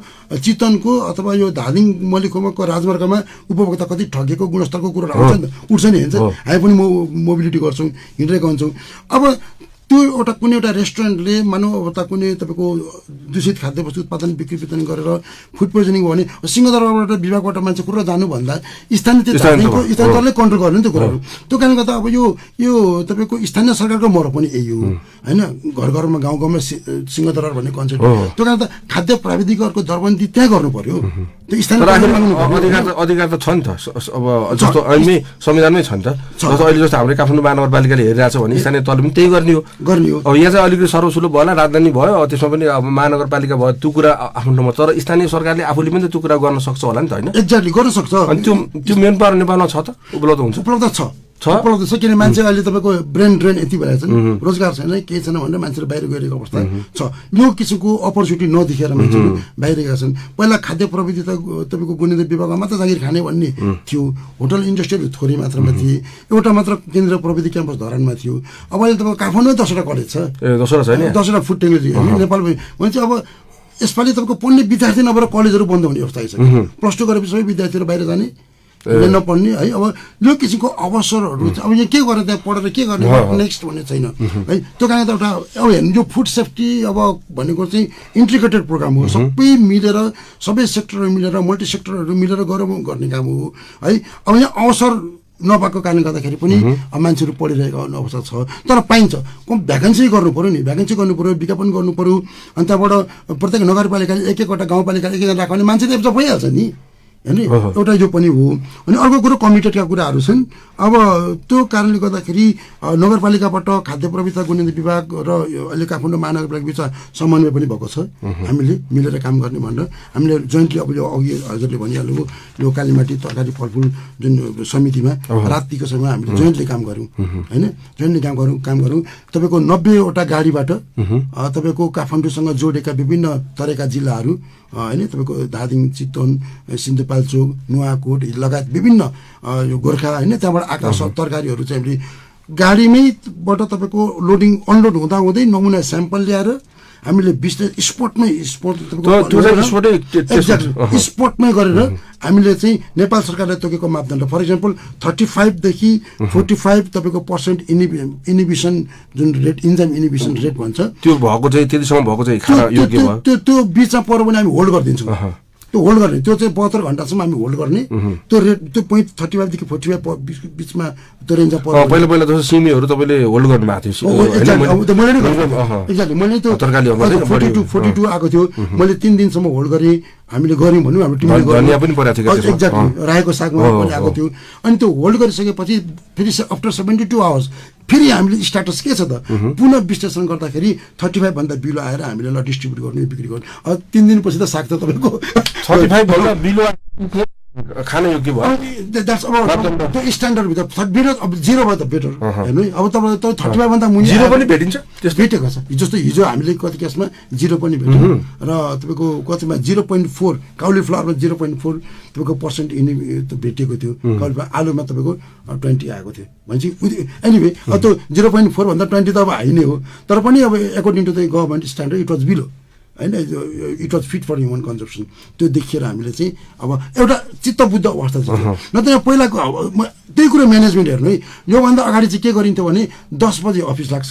चितवनको अथवा यो धादिङ मलिखुमाको राजमार्गमा उपभोक्ता कति ठगेको गुणस्तरको कुरो आउँछ नि त, उठ्छ नि हिँड्छ, हामी पनि मोबिलिटी गर्छौँ, हिँडिरहेको हुन्छौँ। अब त्यो एउटा कुनै एउटा रेस्टुरेन्टले मानव अवस्था कुनै तपाईँको दूषित खाद्यवस्तु उत्पादन बिक्री वितरण गरेर फुड पोइजनिङ भयो भने सिंहदरबारबाट विभागबाट मान्छे कुरो जानुभन्दा स्थानीय तहले कन्ट्रोल गर्नु नि त्यो कुराहरू। त्यो कारणले गर्दा अब यो तपाईँको स्थानीय सरकारको मर पनि यही हो होइन, घर घरमा गाउँ गाउँमा सिंहदरबार भन्ने कन्सेप्ट। त्यो कारण त खाद्य प्राविधिकहरूको दरबन्दी त्यहाँ गर्नु पर्यो। त्यो स्थानीय अधिकार त छ नि त, अब जस्तो अहिले संविधानमै छ नि त। जस्तो अहिले जस्तो हाम्रो काठमाडौँ महानगरपालिकाले हेरिरहेको छ भने स्थानीय तहले पनि त्यही गर्ने हो। अब यहाँ चाहिँ अलिकति सर्वसुलभ भयो होला, राजधानी भयो, त्यसमा पनि अब महानगरपालिका भयो, त्यो कुरा आफ्नो ठाउँमा। तर स्थानीय सरकारले आफूले पनि त त्यो कुरा गर्न सक्छ होला नि त होइन? एक्ज्याक्टली गर्न सक्छ। अनि त्यो मेन पावर नेपालमा छ त, उपलब्ध हुन्छ? उपलब्ध छ किन मान्छे अहिले तपाईँको ब्रेन ड्रेन यति भइरहेको छ, रोजगार छैन, केही छैन भनेर मान्छेहरू बाहिर गइरहेको अवस्था छ। यो किसिमको अपर्च्युनिटी नदेखेर मान्छेहरू बाहिर गएका छन्। पहिला खाद्य प्रविधि त तपाईँको गुणित विभागमा मात्र जागिर खाने भन्ने थियो, होटल इन्डस्ट्रीहरू थोरै मात्रामा थिए, एउटा मात्र केन्द्रीय प्रविधि क्याम्पस धरानमा थियो। अब अहिले तपाईँको काठमाडौँ 10वटा कलेज छ, 10वटा फुड टेक्नोलोजी नेपाल भने चाहिँ अब यसपालि तपाईँको पढ्ने विद्यार्थी नभएर कलेजहरू बन्द हुने अवस्था आइसक्यो। +2 गरेपछि सबै विद्यार्थीहरू बाहिर जाने नपढ्ने है। अब यो किसिमको अवसरहरू अब यहाँ के गरेर त्यहाँ पढेर के गर्ने नेक्स्ट भन्ने छैन है। त्यो कारण त एउटा अब हेर्नु यो फुड सेफ्टी अब भनेको चाहिँ इन्टिग्रेटेड प्रोग्राम हो, सबै मिलेर सबै सेक्टरहरू मिलेर मल्टी सेक्टरहरू मिलेर गर्ने काम हो है। अब यहाँ अवसर नभएको कारणले गर्दाखेरि पनि मान्छेहरू पढिरहेको अवस्था छ। तर पाइन्छ भ्याकेन्सी गर्नु पऱ्यो नि, भ्याकेन्सी गर्नु पऱ्यो, विज्ञापन गर्नु पऱ्यो। अनि त्यहाँबाट प्रत्येक नगरपालिकाले एकवटा गाउँपालिका एक राख्यो भने मान्छे त भइहाल्छ नि होइन, एउटा यो पनि हो। अनि अर्को कुरो कमिटेडका कुराहरू छन्। अब त्यो कारणले गर्दाखेरि नगरपालिकाबाट खाद्य प्रविधि गुणित विभाग र अहिले काठमाडौँ महानगरपालिका बिच समन्वय पनि भएको छ। हामीले मिलेर काम गर्ने भनेर हामीले जोइन्टली अब यो अघि हजुरले भनिहाल्नु यो कालीमाटी तरकारी फलफुल जुन समितिमा रातिको समयमा हामीले जोइन्टली काम गऱ्यौँ होइन, जोइन्टली काम गऱ्यौँ। तपाईँको 90वटा गाडीबाट तपाईँको काठमाडौँसँग जोडेका विभिन्न तरेका जिल्लाहरू होइन, तपाईँको धादिङ, चितवन, सिन्धुपाल्चोक, नुवाकोट लगायत विभिन्न यो गोर्खा होइन, त्यहाँबाट आएका तरकारीहरू चाहिँ हामीले गाडीमैबाट तपाईँको लोडिङ अनलोड हुँदै नमुना स्याम्पल ल्याएर हामीले स्पटमै गरेर हामीले चाहिँ नेपाल सरकारले तोकेको मापदण्ड फर इक्जाम्पल 35देखि 45 तपाईँको % इनिबिसन जुन रेट इन्जाइम इनिबिसन रेट भन्छ त्यो भएको चाहिँ त्यतिसम्म भएको चाहिँ खान योग्य भयो। त्यो बिचमा पर्यो भने हामी होल्ड गरिदिन्छौँ। त्यो होल्ड गर्ने त्यो चाहिँ 72 घण्टासम्म हामी होल्ड गर्ने। त्यो रेट त्यो 35देखि 45 बिचमा त्यो रेन्जमा पर्यो। पहिला जस्तो सिमीहरू तपाईँले होल्ड गर्नु भएको थियो। मैले त्यो 42 आएको थियो, मैले 3 दिनसम्म होल्ड गरेँ। हामीले गऱ्यौँ भन्नु हाम्रो टिमले एक्ज्याक्टली रायोको सागमा पनि आएको थियो। अनि त्यो होल्ड गरिसकेपछि फेरि आफ्टर 72 आवर्स फेरि हामीले स्ट्याटस के छ त पुनः विश्लेषण गर्दाखेरि 35 भन्दा बिलो आएर हामीले ल डिस्ट्रिब्युट गर्ने बिक्री गर्ने। अब 3 दिनपछि त साग त तपाईँको 35 भन्दा बिलो खान योग्य भयो। द्याट्स अब त्यो स्ट्यान्डर्ड भित्र बेटर अब 0 भयो त बेटर हेर्नु। अब तपाईँ 35 भन्दा मुनि 0 पनि भेटिन्छ, भेटेको छ। जस्तो हिजो हामीले कति केसमा 0 पनि भेट्यौँ र तपाईँको कतिमा 0.4 काउली फ्लावरमा 0.4 तपाईँको % भेटिएको थियो। काउली फ्लावर आलुमा तपाईँको 20 आएको थियो भनेपछि एनिवे अब त्यो 0.4 भन्दा 20 त अब हाई नै हो। तर पनि अब according to the government standard it was below होइन, it was fit for human consumption. त्यो देखिएर हामीले चाहिँ अब एउटा चित्तबुद्ध अवस्था छ। न त यहाँ पहिलाको त्यही कुरो म्यानेजमेन्ट हेर्नु है। योभन्दा अगाडि चाहिँ के गरिन्थ्यो भने 10 बजे अफिस लाग्छ,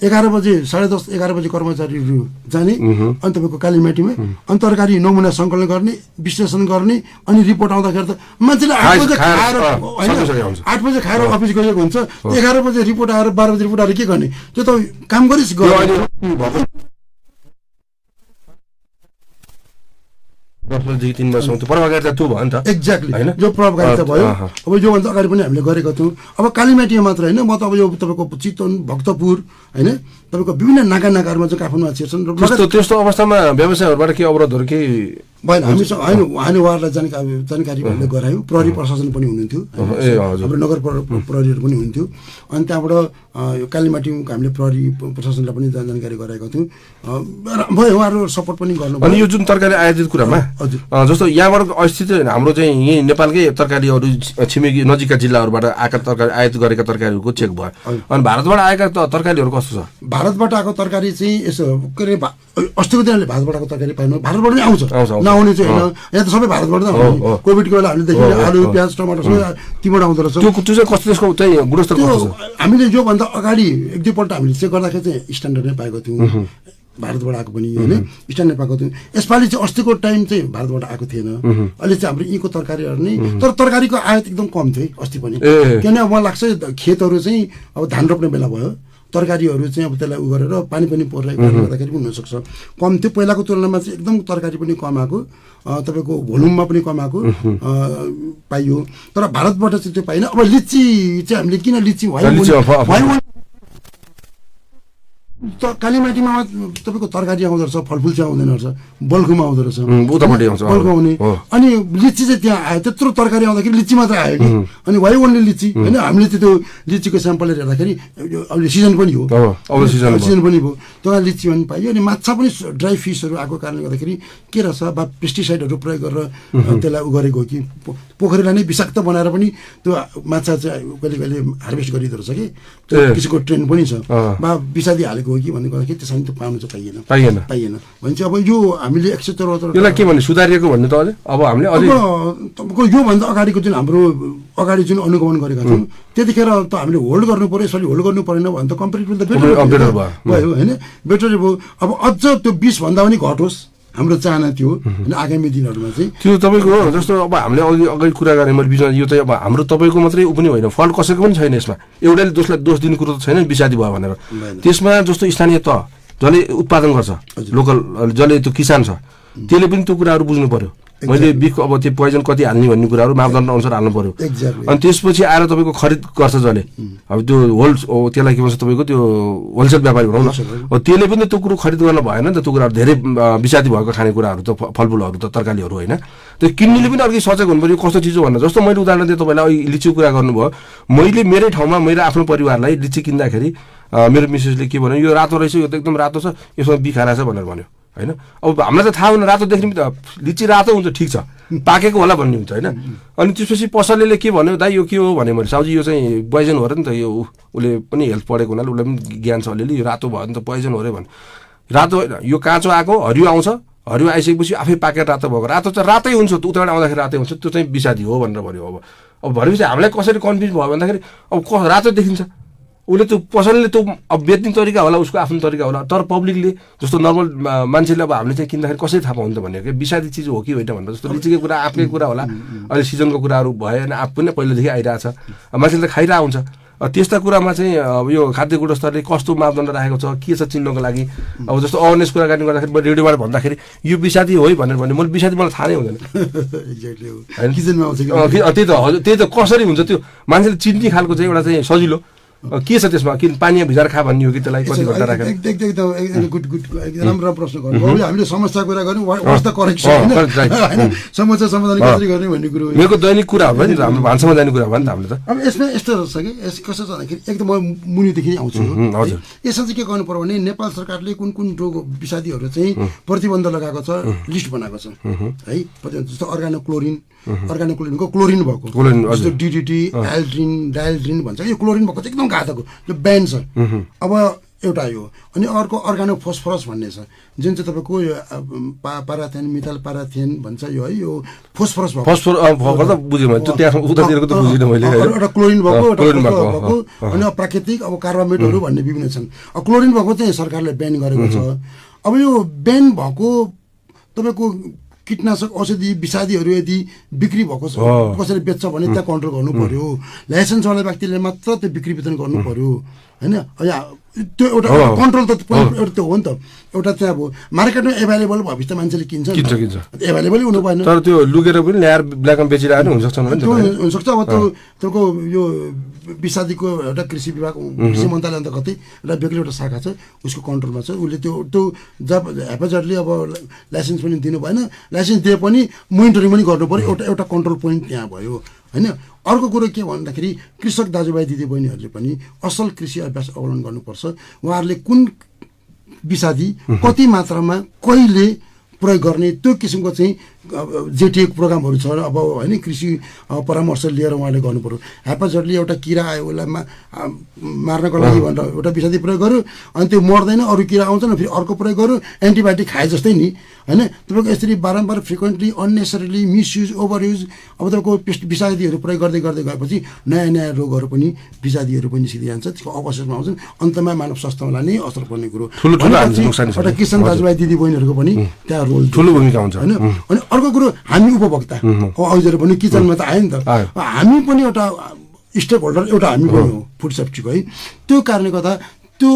11 बजे 10:30 11 बजे कर्मचारीहरू जाने अनि तपाईँको कालीमाटीमा अनि तरकारी नमुना सङ्कलन गर्ने, विश्लेषण गर्ने अनि रिपोर्ट आउँदाखेरि त मान्छेले 8 बजे खाएर होइन 8 बजे खाएर अफिस गएको हुन्छ। 11 बजे रिपोर्ट आएर 12 बजे रिपोर्ट आएर के गर्ने? त्यो त काम गरिस् गयो। 10 बजेदेखि 3 बजीसम्म त्यो प्रभावकारिता त्यो भयो नि त। एक्ज्याक्टली यो प्रभावकारिता भयो। अब योभन्दा अगाडि पनि हामीले गरेका थियौँ। अब कालीमाटीमा मात्र होइन, म त अब यो तपाईँको चितवन, भक्तपुर होइन, तपाईँको विभिन्न नाकाहरूमा चाहिँ काठमाडौँमा छिर्छन्। त्यस्तो अवस्थामा व्यवसायहरूबाट के अवरोधहरू केही भएन? हामीसँग होइन, उहाँले उहाँहरूलाई जानकारी हामीले गरायौँ। प्रहरी प्रशासन पनि हुनुहुन्थ्यो, हाम्रो नगर प्रहरीहरू पनि हुनुहुन्थ्यो। अनि त्यहाँबाट यो कालीमाटीको हामीले प्रहरी प्रशासनलाई पनि जानकारी गराएका थियौँ। भयो, उहाँहरू सपोर्ट पनि गर्नु। अनि यो जुन तरकारी आयातित कुरामा जस्तो यहाँबाट अस्थित हाम्रो चाहिँ यहीँ नेपालकै तरकारीहरू छिमेकी नजिकका जिल्लाहरूबाट आएका तरकारी आयात गरेका तरकारीहरूको चेक भयो। अनि भारतबाट आएका तरकारीहरू कस्तो छ? भारतबाट आएको तरकारी चाहिँ यसो के अरे अस्तिको दिन हामीले भारतबाट आएको तरकारी पाएन, भारतबाट नै आउँछ आउने चाहिँ होइन, यहाँ त सबै भारतबाट त आउने। कोभिडको बेला हामीले देख्यौँ आलु प्याज टमाटर सबै तीबाट आउँदो रहेछ। त्यो चाहिँ कस्तो त्यसको चाहिँ गुणस्तर कस्तो छ? हामीले योभन्दा अगाडि एक दुईपल्ट हामीले चेक गर्दाखेरि चाहिँ स्ट्यान्डर्ड नै पाएको थियौँ, भारतबाट आएको पनि होइन, स्ट्यान्डर्ड पाएको थियौँ। यसपालि चाहिँ अस्तिको टाइम चाहिँ भारतबाट आएको थिएन। अहिले चाहिँ हाम्रो यहीँको तरकारीहरू नै, तर तरकारीको आयात एकदम कम थियो अस्ति पनि, किनभने अब मलाई लाग्छ खेतहरू चाहिँ अब धान रोप्ने बेला भयो, तरकारीहरू चाहिँ अब त्यसलाई उ गरेर पानी पनि परिरहेको कारणले गर्दाखेरि पनि हुनसक्छ कम थियो। पहिलाको तुलनामा चाहिँ एकदम तरकारी पनि कम आएको, तपाईँको भोल्युममा पनि कम आएको पाइयो, तर भारतबाट चाहिँ त्यो पाइएन। अब लिची चाहिँ हामीले किन लिची कालीमाटीमा तपाईँको तरकारी आउँदो रहेछ, फलफुल चाहिँ आउँदैन रहेछ, बल्कुमा आउँदो रहेछ, बल्कु आउने। अनि लिची चाहिँ त्यहाँ आयो, त्यत्रो तरकारी आउँदाखेरि लिची मात्र आयो कि, अनि वाइ ओन्ली लिची होइन। हामीले चाहिँ त्यो लिचीको स्याम्पलहरू हेर्दाखेरि अहिले सिजन पनि हो, सिजन पनि भयो, तर लिची पनि पाइयो। अनि माछा पनि ड्राई फिसहरू आएको कारणले गर्दाखेरि के रहेछ बा पेस्टिसाइडहरू प्रयोग गरेर त्यसलाई उ गरेको हो कि पोखरीलाई नै विषाक्त बनाएर पनि त्यो माछा चाहिँ कहिले कहिले हार्भेस्ट गरिँदो रहेछ कि, त्यो किसिमको ट्रेन्ड पनि छ, बा विषादी हालेको हो कि भन्ने गर्दाखेरि त्यसमा त पाउनु चाहिँ पाइएन भने चाहिँ अब यो हामीले 174 यसलाई के भन्ने सुधारिएको भन्ने त अझै अब हामीले तपाईँको योभन्दा अगाडिको जुन हाम्रो अगाडि जुन अनुगमन गरेका छौँ त्यतिखेर त हामीले होल्ड गर्नु पऱ्यो, यसपालि होल्ड गर्नु परेन भने त कम्पेरिटिभली त बेटर भयो होइन, बेटर भयो। अब अझ त्यो 20 भन्दा पनि घटोस् हाम्रो चाहना थियो होइन आगामी दिनहरूमा चाहिँ। त्यो तपाईँको जस्तो अब हामीले अगाडि कुरा गरेँ मैले बिचमा, यो चाहिँ अब हाम्रो तपाईँको मात्रै ऊ पनि होइन, फल्ट कसैको पनि छैन यसमा। एउटाले दोषलाई दोष दिने कुरो त छैन विषादी भयो भनेर। त्यसमा जस्तो स्थानीय तह जसले उत्पादन गर्छ, लोकल जसले त्यो किसान छ, त्यसले पनि त्यो कुराहरू बुझ्नु पर्यो। मैले अब त्यो पोइजन कति हाल्ने भन्ने कुराहरू मापदण्ड अनुसार हाल्नु पर्यो। अनि त्यसपछि आएर तपाईँको खरिद गर्छ जसले, अब त्यो त्यसलाई के भन्छ तपाईँको त्यो होलसेल व्यापारी भनौँ न, अब त्यसले पनि त्यो कुरो खरिद गर्न भएन नि त। त्यो कुराहरू धेरै विषादी भएको खानेकुराहरू त फलफुलहरू त तरकारीहरू होइन, त्यो किन्नेले पनि अर्कै सचेत हुनु पऱ्यो कस्तो चिज हो भनेर। जस्तो मैले उदाहरण दिएँ तपाईँलाई, लिचीको कुरा गर्नुभयो, मैले मेरै ठाउँमा मेरो आफ्नो परिवारलाई लिची किन्दाखेरि मेरो मिसेसले के भन्यो, यो रातो रहेछ, यो त एकदम रातो छ, यसमा बिखारा छ भनेर भन्यो होइन। अब हामीलाई त थाहा हुन रातो देख्ने लिची रातो हुन्छ ठिक छ, पाकेको होला भन्ने हुन्छ होइन। अनि त्यसपछि पसलेले के भन्यो, दाइ यो के हो भने मैले, साउजी यो चाहिँ पोइजन हो र नि त, यो उसले पनि हेल्थ पढेको हुनाले उसलाई पनि ज्ञान छ अलिअलि, यो रातो भयो भने त पोइजन हो अरे भन्यो। रातो होइन, यो काँचो आएको हरियो आउँछ, हरियो आइसकेपछि आफै पाकेर रातो भएको, रातो चाहिँ रातै हुन्छ, उताबाट आउँदाखेरि रातै हुन्छ, त्यो चाहिँ विषादी हो भनेर भन्यो। अब भनेपछि हामीलाई कसरी कन्फ्युज भयो भन्दाखेरि अब रातो देखिन्छ, उसले त्यो पसलले त्यो अब बेच्ने तरिका होला, उसको आफ्नो तरिका होला, तर पब्लिकले जस्तो नर्मल मान्छेले अब हामीले चाहिँ किन्दाखेरि कसरी थाहा पाउँछ भन्ने कि विषादी चिज हो कि होइन भनेर। जस्तो लिचीकै कुरा आफ्नै कुरा होला, अहिले सिजनको कुराहरू भएन, आफ पनि पहिलेदेखि आइरहेछ, मान्छेले त खाइरहेको हुन्छ। त्यस्ता कुरामा चाहिँ अब यो खाद्य गुणस्तरले कस्तो मापदण्ड राखेको छ, के छ चिन्नको लागि। अब जस्तो अवेरनेस कुराकानी गर्दाखेरि मैले रेडियोबाट भन्दाखेरि यो विषादी हो भनेर भने, मैले विषादी मलाई थाहा नै हुँदैन। त्यही त कसरी हुन्छ त्यो मान्छेले चिन्ने खालको चाहिँ एउटा चाहिँ सजिलो के छ त्यसमा, किन पानीमा भिजाएर खा भन्ने हो कि त्यसलाई कति घन्टा राखेर? एकदम गुड राम्रो प्रश्न गर्नु। हामीले समस्या कुरा गर्यौँ, वास्ता करेक्सन होइन, समस्या समाधान कसरी गर्ने भन्ने कुरो मेरो दैनिक कुरा हो नि, हाम्रो भान्सामा जाने कुरा हो नि त हामीले त। अब यसमा यस्तो रहेछ कि कस्तो छ भन्दाखेरि एकदम म मुनिदेखि आउँछु, यसमा चाहिँ के गर्नु पर्यो भने नेपाल सरकारले कुन कुन रोग विषादीहरू चाहिँ प्रतिबन्ध लगाएको छ लिस्ट बनाएको छ है। जस्तो अर्गानोक्लोरिनको क्लोरिन भएको, जस्तो डिडिटी, एल्ड्रिन, डाइल्ड्रिन भन्छ, यो क्लोरिन भएको चाहिँ एकदम घातक हो, यो ब्यान छ। अब एउटा यो, अनि अर्को अर्गानो फोस्फरस भन्ने छ जुन चाहिँ तपाईँको यो पाराथेन मिथाइल पाराथेन भन्छ, यो है यो फोस्फरस भएको, एउटा क्लोरिन भएको, अनि प्राकृतिक अब कार्बामेटहरू भन्ने विभिन्न छन्। अब क्लोरिन भएको चाहिँ सरकारले ब्यान गरेको छ। अब यो ब्यान भएको तपाईँको कीटनाशक औषधि विषादीहरू यदि बिक्री भएको छ, कसैले बेच्छ भने त्यहाँ कन्ट्रोल गर्नु पर्यो, लाइसेन्सवाला व्यक्तिले मात्र त्यो बिक्री वितरण गर्नु पर्यो होइन। त्यो एउटा कन्ट्रोल त एउटा त्यो हो नि त। एउटा चाहिँ अब मार्केटमा एभाइलेबल भएपछि त मान्छेले किन्छ, एभाइलेबलै हुनु भएन, तर त्यो लुकेर पनि ल्याएर ब्ल्याकमा बेचिरहेको हुनसक्छ। अब त्यो यो विषादीको एउटा कृषि विभाग, कृषि मन्त्रालय अन्तर्गतै एउटा बेग्लै एउटा शाखा छ, उसको कन्ट्रोलमा छ। उसले त्यो जब हेफाजतले अब लाइसेन्स पनि दिनु भएन, लाइसेन्स दिए पनि मोनिटरिङ पनि गर्नु पऱ्यो, एउटा कन्ट्रोल पोइन्ट त्यहाँ भयो होइन। अर्को कुरो के भन्दाखेरि कृषक दाजुभाइ दिदीबहिनीहरूले पनि असल कृषि अभ्यास अवलम्बन गर्नुपर्छ। उहाँहरूले कुन विषादी कति मात्रामा कहिले प्रयोग गर्ने त्यो किसिमको चाहिँ जेटिए प्रोग्रामहरू छ अब होइन कृषि परामर्श लिएर उहाँले गर्नु पर्यो ह्यापाजटली एउटा किरा आयो उसलाई मार्नको लागि भनेर एउटा विषादी प्रयोग गर्यो अनि त्यो मर्दैन अरू किरा आउँछ न फेरि अर्को प्रयोग गर्यो एन्टिबायोटिक खाए जस्तै नि होइन तपाईँको यसरी बारम्बार फ्रिक्वेन्टली अन्नेसरली मिसयुज ओभरयुज अब तपाईँको विषादीहरू प्रयोग गर्दै गर्दै गएपछि नयाँ नयाँ रोगहरू पनि विषादीहरू पनि निस्किँदै जान्छ त्यसको अवशेषमा आउँछन् अन्तमा मानव स्वास्थ्यमा नै असर पर्ने कुरो एउटा किसान दाजुभाइ दिदी बहिनीहरूको पनि त्यहाँ रोल ठुलो भूमिका हुन्छ होइन अनि अर्को कुरो हामी उपभोक्ता अहिलेहरू पनि किचनमा त आयो नि त हामी पनि एउटा स्टेक होल्डर एउटा हामी पनि हो फुड सेफ्टीको है त्यो कारणले गर्दा त्यो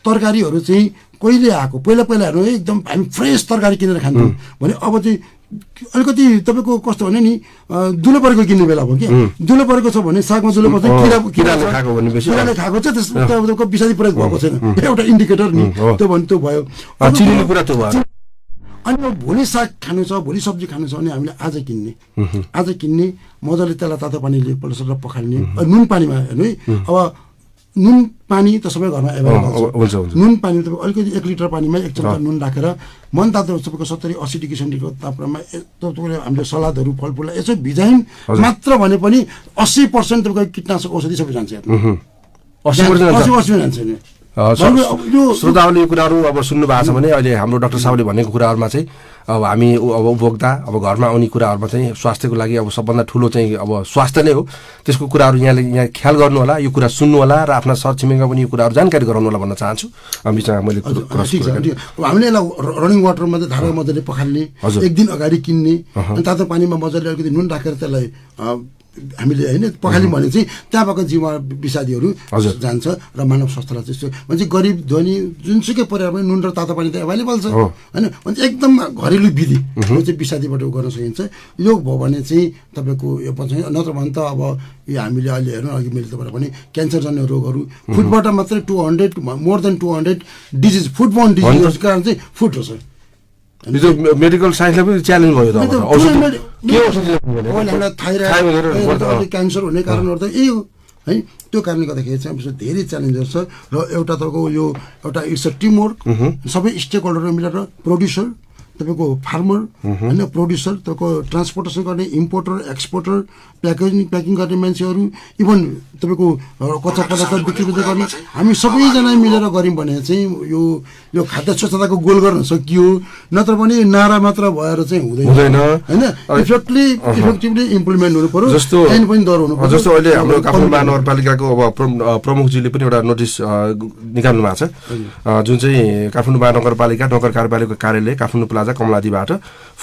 तरकारीहरू चाहिँ कहिले आएको पहिला हेर्नु है एकदम हामी फ्रेस तरकारी किनेर खान्थ्यौँ भने अब चाहिँ अलिकति तपाईँको कस्तो भने नि दुलो परेको किन्ने बेला भयो कि दुलो परेको छ भने सागमा दुलो पर्छ किराले खाएको छ त्यसको विषादी प्रयोग भएको छैन एउटा इन्डिकेटर नि त्यो भने त्यो भयो अनि भोलि साग खानु छ भोलि सब्जी खानु छ भने हामीले आज किन्ने मजाले त्यसलाई तातो पानीले एकपल्ट पखाल्ने नुन पानीमा हेर्नु है अब नुन पानी त सबै घरमा एभाइलेबल छ नुन पानी तपाईँ अलिकति 1 लिटर पानीमा 1 चम्चा नुन राखेर मन तातो तपाईँको 70-80 डिग्री सेन्टिग्रेड तापमानमा तपाईँले हामीले सलादहरू फलफुललाई यसो भिजायौँ मात्र भने पनि 80% तपाईँको कीटनाशक औषधि सबै जान्छ 80% जान्छ नि श्रोताहरूले यो कुराहरू अब सुन्नु भएको छ भने अहिले हाम्रो डाक्टर साहबले भनेको कुराहरूमा चाहिँ अब हामी अब उपभोक्ता अब घरमा आउने कुराहरूमा चाहिँ स्वास्थ्यको लागि अब सबभन्दा ठुलो चाहिँ अब स्वास्थ्य नै हो त्यसको कुराहरू यहाँ ख्याल गर्नु होला यो कुरा सुन्नु होला र आफ्ना सरछिमेकमा पनि यो कुराहरू जानकारी गराउनु होला भन्न चाहन्छु बिचमा मैले हामीले यसलाई रनिङ वाटरमा चाहिँ धारा मजाले पखाल्ने एक दिन अगाडि किन्ने अनि तातो पानीमा मजाले अलिकति नुन राखेर त्यसलाई हामीले होइन पखाल्यौँ भने चाहिँ त्यहाँ भएको जीवा विषादीहरू जान्छ र मानव स्वास्थ्यलाई त्यस्तो भने चाहिँ गरिब धनी जुनसुकै परिवार पनि नुन र तातो पानी त एभाइलेबल छ होइन भने एकदम घरेलु विधि यो चाहिँ विषादीबाट गर्न सकिन्छ यो भयो भने चाहिँ तपाईँको यो पछि नत्र भने त अब यो हामीले अहिले हेर्नु अघि मैले तपाईँलाई भने क्यान्सरजन्य रोगहरू फुडबाट मात्रै 200 मोर देन 200 डिजिज फुडबोर्न डिजिजको कारण चाहिँ फुड हो सर मेडिकल साइन्सले पनि च्यालेन्ज भयो क्यान्सर हुने कारणहरू त यही हो है त्यो कारणले गर्दाखेरि चाहिँ धेरै च्यालेन्जहरू छ र एउटा तपाईँको यो एउटा इट्स अ टिम वर्क सबै स्टेक होल्डरहरू मिलेर प्रोड्युसर तपाईँको फार्मर होइन प्रोड्युसर तपाईँको ट्रान्सपोर्टेसन गर्ने इम्पोर्टर एक्सपोर्टर प्याकिङ गर्ने मान्छेहरू इभन तपाईँको कच्चा पदार्थ बिक्री गर्ने हामी सबैजना मिलेर गऱ्यौँ भने चाहिँ यो खाद्य स्वच्छताको गोल गर्न सकियो नत्र पनि नारा मात्र भएर चाहिँ हुँदैन होइन इफेक्टिभली इम्प्लिमेन्ट हुनु पर्यो जस्तो पनि दर हुनु पर्यो जस्तो अहिले हाम्रो काठमाडौँ महानगरपालिकाको अब प्रमुखजीले पनि एउटा नोटिस निकाल्नु भएको छ जुन चाहिँ काठमाडौँ महानगरपालिका नगर कार्यपालिकाको कार्यालय काठमाडौँ प्लाजा कमलादीबाट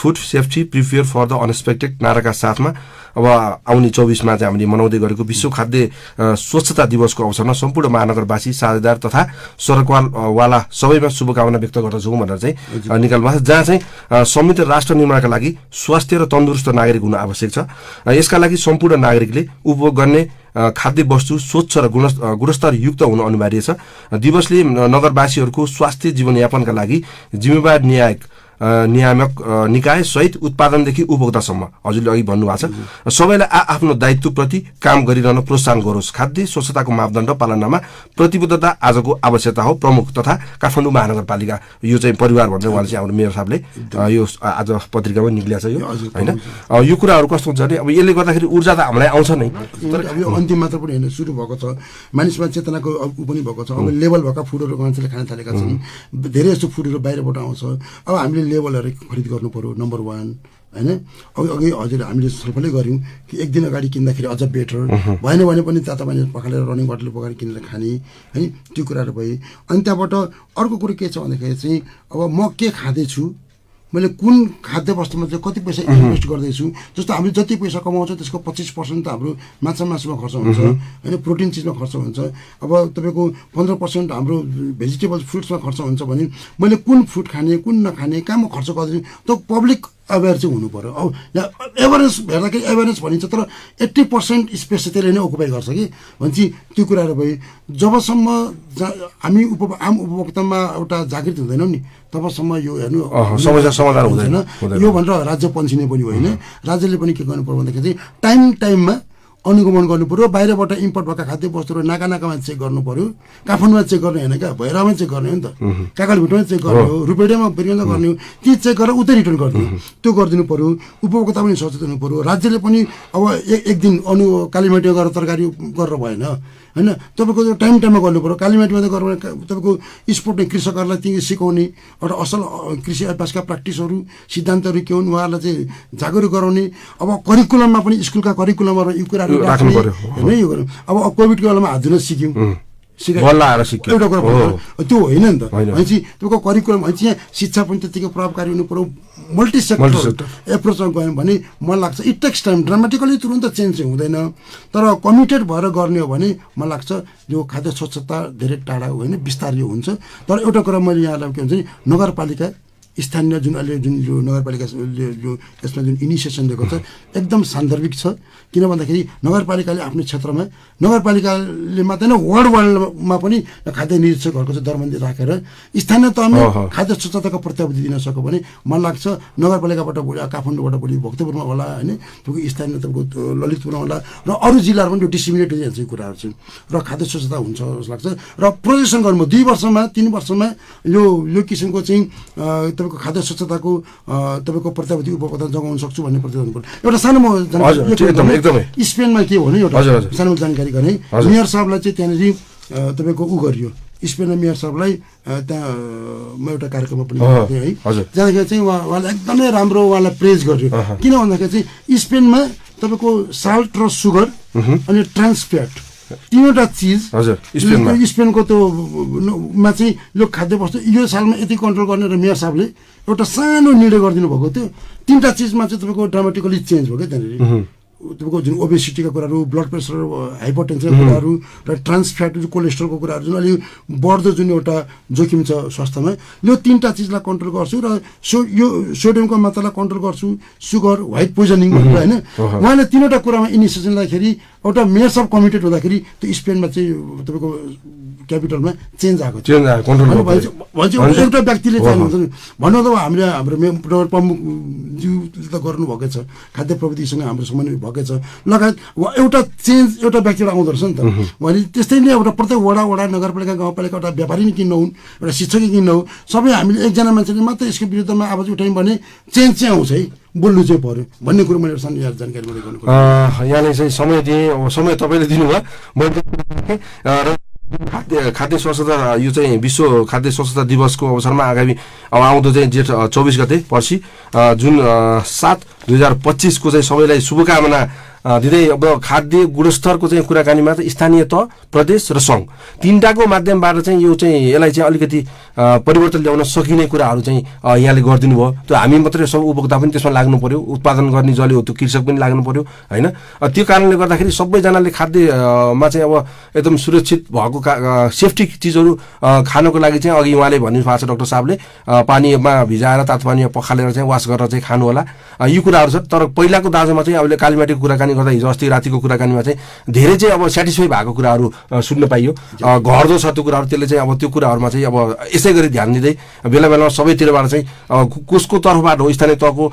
food safety prepare for the unexpected नाराका साथमा अब आउने 24मा चाहिँ हामीले मनाउँदै गरेको विश्व खाद्य स्वच्छता दिवसको अवसरमा सम्पूर्ण महानगरवासी साझेदार तथा सडकवाला सबैमा शुभकामना व्यक्त गर्दछौँ भनेर चाहिँ निकाल्नु भएको छ जहाँ चाहिँ संयुक्त राष्ट्र निर्माणका लागि स्वास्थ्य र तन्दुरुस्त नागरिक हुनु आवश्यक छ यसका लागि सम्पूर्ण नागरिकले उपभोग गर्ने खाद्य वस्तु स्वच्छ र गुणस्तरयुक्त हुनु अनिवार्य छ दिवसले नगरवासीहरूको स्वास्थ्य जीवनयापनका लागि जिम्मेवार नियामक निकाय सहित उत्पादनदेखि उपभोक्तासम्म हजुरले अघि भन्नुभएको छ सबैलाई आफ्नो दायित्वप्रति काम गरिरहन प्रोत्साहन गरोस् खाद्य स्वच्छताको मापदण्ड पालनामा प्रतिबद्धता आजको आवश्यकता हो प्रमुख तथा काठमाडौँ महानगरपालिका यो चाहिँ परिवार भनेर उहाँले चाहिँ हाम्रो मेयर साहबले यो आज पत्रिकामा निक्लिएको छ यो होइन यो कुराहरू कस्तो हुन्छ भने अब यसले गर्दाखेरि ऊर्जा त हामीलाई आउँछ नै तर यो अन्तिम मात्र पनि होइन सुरु भएको छ मानिसमा चेतनाको पनि भएको छ अब लेभल भएका फुडहरू मान्छेले खान थालेका छन् धेरै जस्तो फुडहरू बाहिरबाट आउँछ अब हामीले लेभलहरू खरिद गर्नु पर्यो नम्बर 1 होइन अघि हजुर हामीले छलफलै गऱ्यौँ कि एक दिन अगाडि किन्दाखेरि अझ बेटर भएन भने पनि तातो पानी पखालेर रनिङ वाटरले पकाएर किनेर खाने है त्यो कुराहरू भए अनि त्यहाँबाट अर्को कुरो के छ भन्दाखेरि चाहिँ अब म के खाँदैछु मैले कुन खाद्य वस्तुमा चाहिँ कति पैसा इन्भेस्ट गर्दैछु जस्तो हामीले जति पैसा कमाउँछ त्यसको 25% त हाम्रो माछा मासुमा खर्च हुन्छ होइन प्रोटिन चिजमा खर्च हुन्छ अब तपाईँको 15% हाम्रो भेजिटेबल फ्रुट्समा खर्च हुन्छ भने मैले कुन फुड खाने कुन नखाने कहाँमा खर्च गर्दैछु त पब्लिक अवेर चाहिँ हुनु पर्यो अब यहाँ एवेरनेस हेर्दाखेरि एवेरनेस भनिन्छ तर 80% स्पेस चाहिँ त्यसले नै ओकुपाई गर्छ कि भनेपछि त्यो कुराहरू भए जबसम्म हामी आम उपभोक्तामा एउटा जागृत हुँदैनौँ नि तबसम्म यो हेर्नु समस्या समाधान हुँदैन यो भनेर राज्य पन्छिने पनि होइन राज्यले पनि के गर्नु पर्यो भन्दाखेरि चाहिँ टाइममा अनुगमन गर्नु पर्यो, बाहिरबाट इम्पोर्ट भएका खाद्य वस्तुहरू नाका नाकामा चेक गर्नु पर्यो। काठमाडौँमा चेक गर्ने होइन क्या, भैरवमा चेक गर्ने हो नि त, काकालभिटमा चेक गर्ने हो, रुपेडियामा बिरगन्जमा गर्ने हो, ती चेक गरेर उतै रिटर्न गरिदिनु, त्यो गरिदिनु पर्यो। उपभोक्ता पनि सचेत हुनु पर्यो। राज्यले पनि अब एक दिन कालीमाटीमा गएर तरकारी गरेर भएन होइन, तपाईँको टाइममा गर्नु पर्यो। कालीमाटीमा त गरेर तपाईँको स्पोर्टले कृषकहरूलाई ती सिकाउने एउटा असल कृषि अभ्यासका प्र्याक्टिसहरू सिद्धान्तहरू के हुन् उहाँहरूलाई चाहिँ जागरुक गराउने। अब करिकुलममा पनि स्कुलका करिकुलममा यो कुराहरू राख्ने होइन, यो गर्नु। अब कोभिडको बेलामा हात धुन सिक्यौँ, एउटा कुरा त्यो होइन नि त। भनेपछि तपाईँको करिकुलम भनेपछि यहाँ शिक्षा पनि त्यतिकै प्रभावकारी हुनु पर्यो। मल्टी सेक्टर एप्रोचमा गयौँ भने मलाई लाग्छ इट टेक्स टाइम, ड्रामेटिकली तुरन्त चेन्ज चाहिँ हुँदैन, तर कमिटेड भएर गर्ने हो भने मलाई लाग्छ यो खाद्य स्वच्छता धेरै टाढा होइन, बिस्तारै हुन्छ। तर एउटा कुरा मैले यहाँलाई के भन्छ नि, नगरपालिका स्थानीय जुन अहिले जुन यो नगरपालिकाले जो यसमा जुन इनिसिएसन दिएको छ एकदम सान्दर्भिक छ। किन भन्दाखेरि नगरपालिकाले आफ्नो क्षेत्रमा, नगरपालिकाले मात्रै होइन वार्डमा पनि खाद्य निरीक्षकहरूको चाहिँ दरबन्दी राखेर स्थानीय तहमा खाद्य स्वच्छताको प्रत्याभूति दिन सक्यो भने मलाई लाग्छ नगरपालिकाबाट भोलि काठमाडौँबाट भोलि भक्तपुरमा होला होइन, तपाईँको स्थानीय तपाईँको ललितपुरमा होला र अरू जिल्लाहरू पनि यो डिसिमिनेट हुने कुराहरू छन् र खाद्य स्वच्छता हुन्छ जस्तो लाग्छ। र प्रोजेक्सन गर्नु 2 वर्षमा 3 वर्षमा यो किसिमको चाहिँ तपाईँको खाद्य स्वच्छताको तपाईँको प्रत्याभूति उपभोक्ता जोगाउन सक्छु भन्ने प्रतिपादन गर्नु। एउटा सानो म स्पेनमा के भन्नु, एउटा सानो जानकारी गरेँ। मेयर साहबलाई चाहिँ त्यहाँनिर तपाईँको गरियो, स्पेनमा मेयर साहबलाई त्यहाँ म एउटा कार्यक्रममा पनि है, जाँदाखेरि चाहिँ उहाँलाई एकदमै राम्रो उहाँलाई प्रेज गर्यो। किन भन्दाखेरि चाहिँ स्पेनमा तपाईँको साल्ट र सुगर अनि ट्रान्सफ्याट तीनवटा चिज स्पेनको त्यो मा चाहिँ यो खाद्य वस्तु यो सालमा यति कन्ट्रोल गर्ने र मेयर साहबले एउटा सानो निर्णय गरिदिनु भएको थियो। 3टा चिजमा चाहिँ तपाईँको ड्रामेटिकली चेन्ज भयो क्या त्यहाँनिर। तपाईँको जुन ओबेसिटीका कुराहरू, ब्लड प्रेसर, हाइपरटेन्सनका कुराहरू र ट्रान्सफ्याट कोलेस्ट्रोलको कुराहरू जुन अलि बढ्दो जुन एउटा जोखिम छ स्वास्थ्यमा, यो 3टा चिजलाई कन्ट्रोल गर्छु र यो सोडियमको मात्रालाई कन्ट्रोल गर्छु, सुगर, व्हाइट पोइजनिङ भनेर होइन। उहाँले 3वटा कुरामा इनिसिएसन लाँदाखेरि एउटा मेयर सब कमिटेड हुँदाखेरि त्यो स्पेनमा चाहिँ तपाईँको क्यापिटलमा चेन्ज आएको थियो। एउटा व्यक्तिले चाहनुहुन्छ भन्नु त हाम्रो नगर प्रमुखज्यूले त गर्नुभएकै छ, खाद्य प्रविधिसँग हाम्रो समन्वय भएकै छ लगायत एउटा चेन्ज एउटा व्यक्तिबाट आउँदो रहेछ नि त। उहाँले त्यस्तै नै एउटा प्रत्येक वडा नगरपालिका गाउँपालिका एउटा व्यापारी नै किन नहुन्, एउटा शिक्षकै किन नहुन्, सबै हामीले एकजना मान्छेले मात्रै यसको विरुद्धमा आवाज उठायौँ भने चेन्ज चाहिँ आउँछ है, बोल्नु चाहिँ पर्यो भन्ने कुरो मैले सानो जानकारी मैले गर्नु। यहाँले चाहिँ समय दिएँ, समय तपाईँले दिनुभयो। र खाद्य स्वच्छता यो चाहिँ विश्व खाद्य स्वच्छता दिवसको अवसरमा आगामी अब आउँदो चाहिँ जेठ 24 गते पर्सि जुन 7/2025 को चाहिँ सबैलाई शुभकामना दिँदै अब खाद्य गुणस्तरको चाहिँ कुराकानीमा चाहिँ स्थानीय तह, प्रदेश र सङ्घ 3टाको माध्यमबाट चाहिँ यो चाहिँ यसलाई चाहिँ अलिकति परिवर्तन ल्याउन सकिने कुराहरू चाहिँ यहाँले गरिदिनु भयो। त्यो हामी मात्रै सब उपभोक्ता पनि त्यसमा लाग्नु पर्यो, उत्पादन गर्ने जसले हो त्यो कृषक पनि लाग्नु पर्यो होइन। त्यो कारणले गर्दाखेरि सबैजनाले खाद्यमा चाहिँ अब एकदम सुरक्षित भएको सेफ्टी चिजहरू खानको लागि चाहिँ अघि उहाँले भन्नु भएको छ डाक्टर साहबले, पानीमा भिजाएर तातो पानीमा पखालेर चाहिँ वास गरेर चाहिँ खानु होला, यो कुराहरू छ। तर पहिलाको दाजुमा चाहिँ अहिले कालीमाटीको कुराकानी गर्दा हिजो अस्ति रातिको कुराकानीमा चाहिँ धेरै चाहिँ अब सेटिस्फाई भएको कुराहरू सुन्न पाइयो। घट्दो छ त्यो कुराहरू, त्यसले चाहिँ अब त्यो कुराहरूमा चाहिँ अब यसै गरी ध्यान दिँदै बेला बेलामा सबैतिरबाट चाहिँ कसको तर्फबाट हो, स्थानीय तहको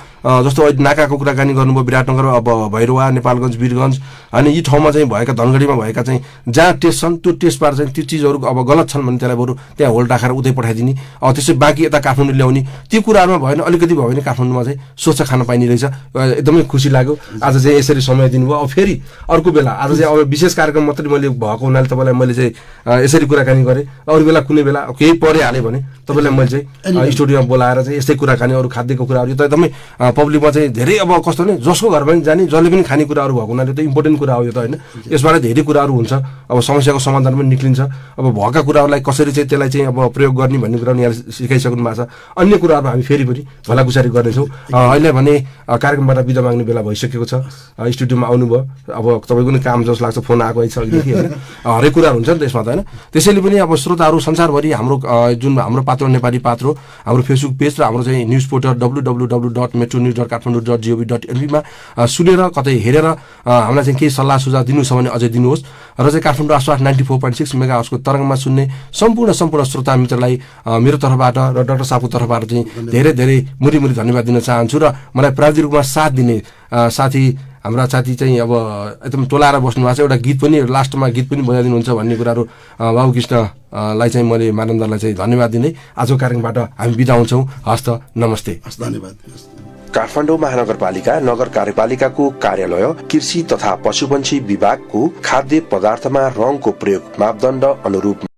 जस्तो नाकाको कुराकानी गर्नुभयो विराटनगर, अब भैरवा, नेपालगञ्ज, वीरगञ्ज अनि यी ठाउँमा चाहिँ भएका धनगढीमा भएका चाहिँ जहाँ टेस्ट छन् त्यो टेस्टबाट चाहिँ त्यो चिजहरू अब गलत छन् भने त्यसलाई बरु त्यहाँ होल्ड राखेर उतै पठाइदिने, त्यसै बाँकी यता काठमाडौँ ल्याउने, त्यो कुराहरूमा भएन अलिकति भयो भने काठमाडौँमा चाहिँ स्वच्छ खान पाइने रहेछ। एकदमै खुसी लाग्यो आज चाहिँ यसरी समय दिनुभयो। अब फेरि अर्को बेला आज चाहिँ अब विशेष कार्यक्रम मात्रै मैले भएको हुनाले तपाईँलाई मैले चाहिँ यसरी कुराकानी गरेँ। अरू बेला कुनै बेला केही परिहाल्यो भने तपाईँलाई मैले चाहिँ स्टुडियोमा बोलाएर चाहिँ यस्तै कुराकानी अरू खाद्यको कुराहरू यो त एकदमै पब्लिकमा चाहिँ धेरै अब कस्तो भने जसको घर पनि जाने जसले पनि खाने कुराहरू भएको हुनाले त इम्पोर्टेन्ट कुरा हो यो त होइन। यसबाट धेरै कुराहरू हुन्छ, अब समस्याको समाधान पनि निक्लिन्छ। अब भएका कुराहरूलाई कसरी चाहिँ त्यसलाई चाहिँ अब प्रयोग गर्ने भन्ने कुराहरू यहाँ सिकाइसक्नु भएको छ। अन्य कुराहरू हामी फेरि पनि भलाकुसारी गर्नेछौँ। अहिले भने कार्यक्रमबाट बिदा माग्ने बेला भइसकेको छ, स्टुडियोमा आउनुभयो। अब तपाईँको पनि काम जस्तो लाग्छ, फोन आएको छ अलिकति होइन, हरेक कुराहरू हुन्छ नि त यसमा त होइन। त्यसैले पनि अब श्रोताहरू संसारभरि हाम्रो जुन हाम्रो पात्रो नेपाली पात्रो हाम्रो फेसबुक पेज र हाम्रो चाहिँ न्युज पोर्टल www.metronews.kathmandu.gov.np मा सुनेर कतै हेरेर हामीलाई चाहिँ केही सल्लाह सुझाव दिनु छ भने अझै दिनुहोस्। र चाहिँ काठमाडौँ आसपास 94.6 मेगाहर्जको तरङ्गमा सुन्ने सम्पूर्ण श्रोता मित्रलाई मेरो तर्फबाट र डाक्टर साहबको तर्फबाट चाहिँ धेरै धेरै मुरी धन्यवाद दिन चाहन्छु। र मलाई प्राविधिक रूपमा साथ दिने साथी हाम्रा साथी चाहिँ अब एकदम टोलाएर बस्नु भएको छ। एउटा गीत पनि लास्टमा गीत पनि बजाइदिनुहुन्छ भन्ने कुराहरू बाबु कृष्णलाई चाहिँ मैले मानन्दरलाई चाहिँ धन्यवाद दिँदै आजको कार्यक्रमबाट हामी बिदा हुन्छौँ। हस्त नमस्ते। हस्, धन्यवाद। काठमाडौँ महानगरपालिका नगर कार्यपालिकाको कार्यालय कृषि तथा पशुपन्छी विभागको खाद्य पदार्थमा रङको प्रयोग मापदण्ड अनुरूप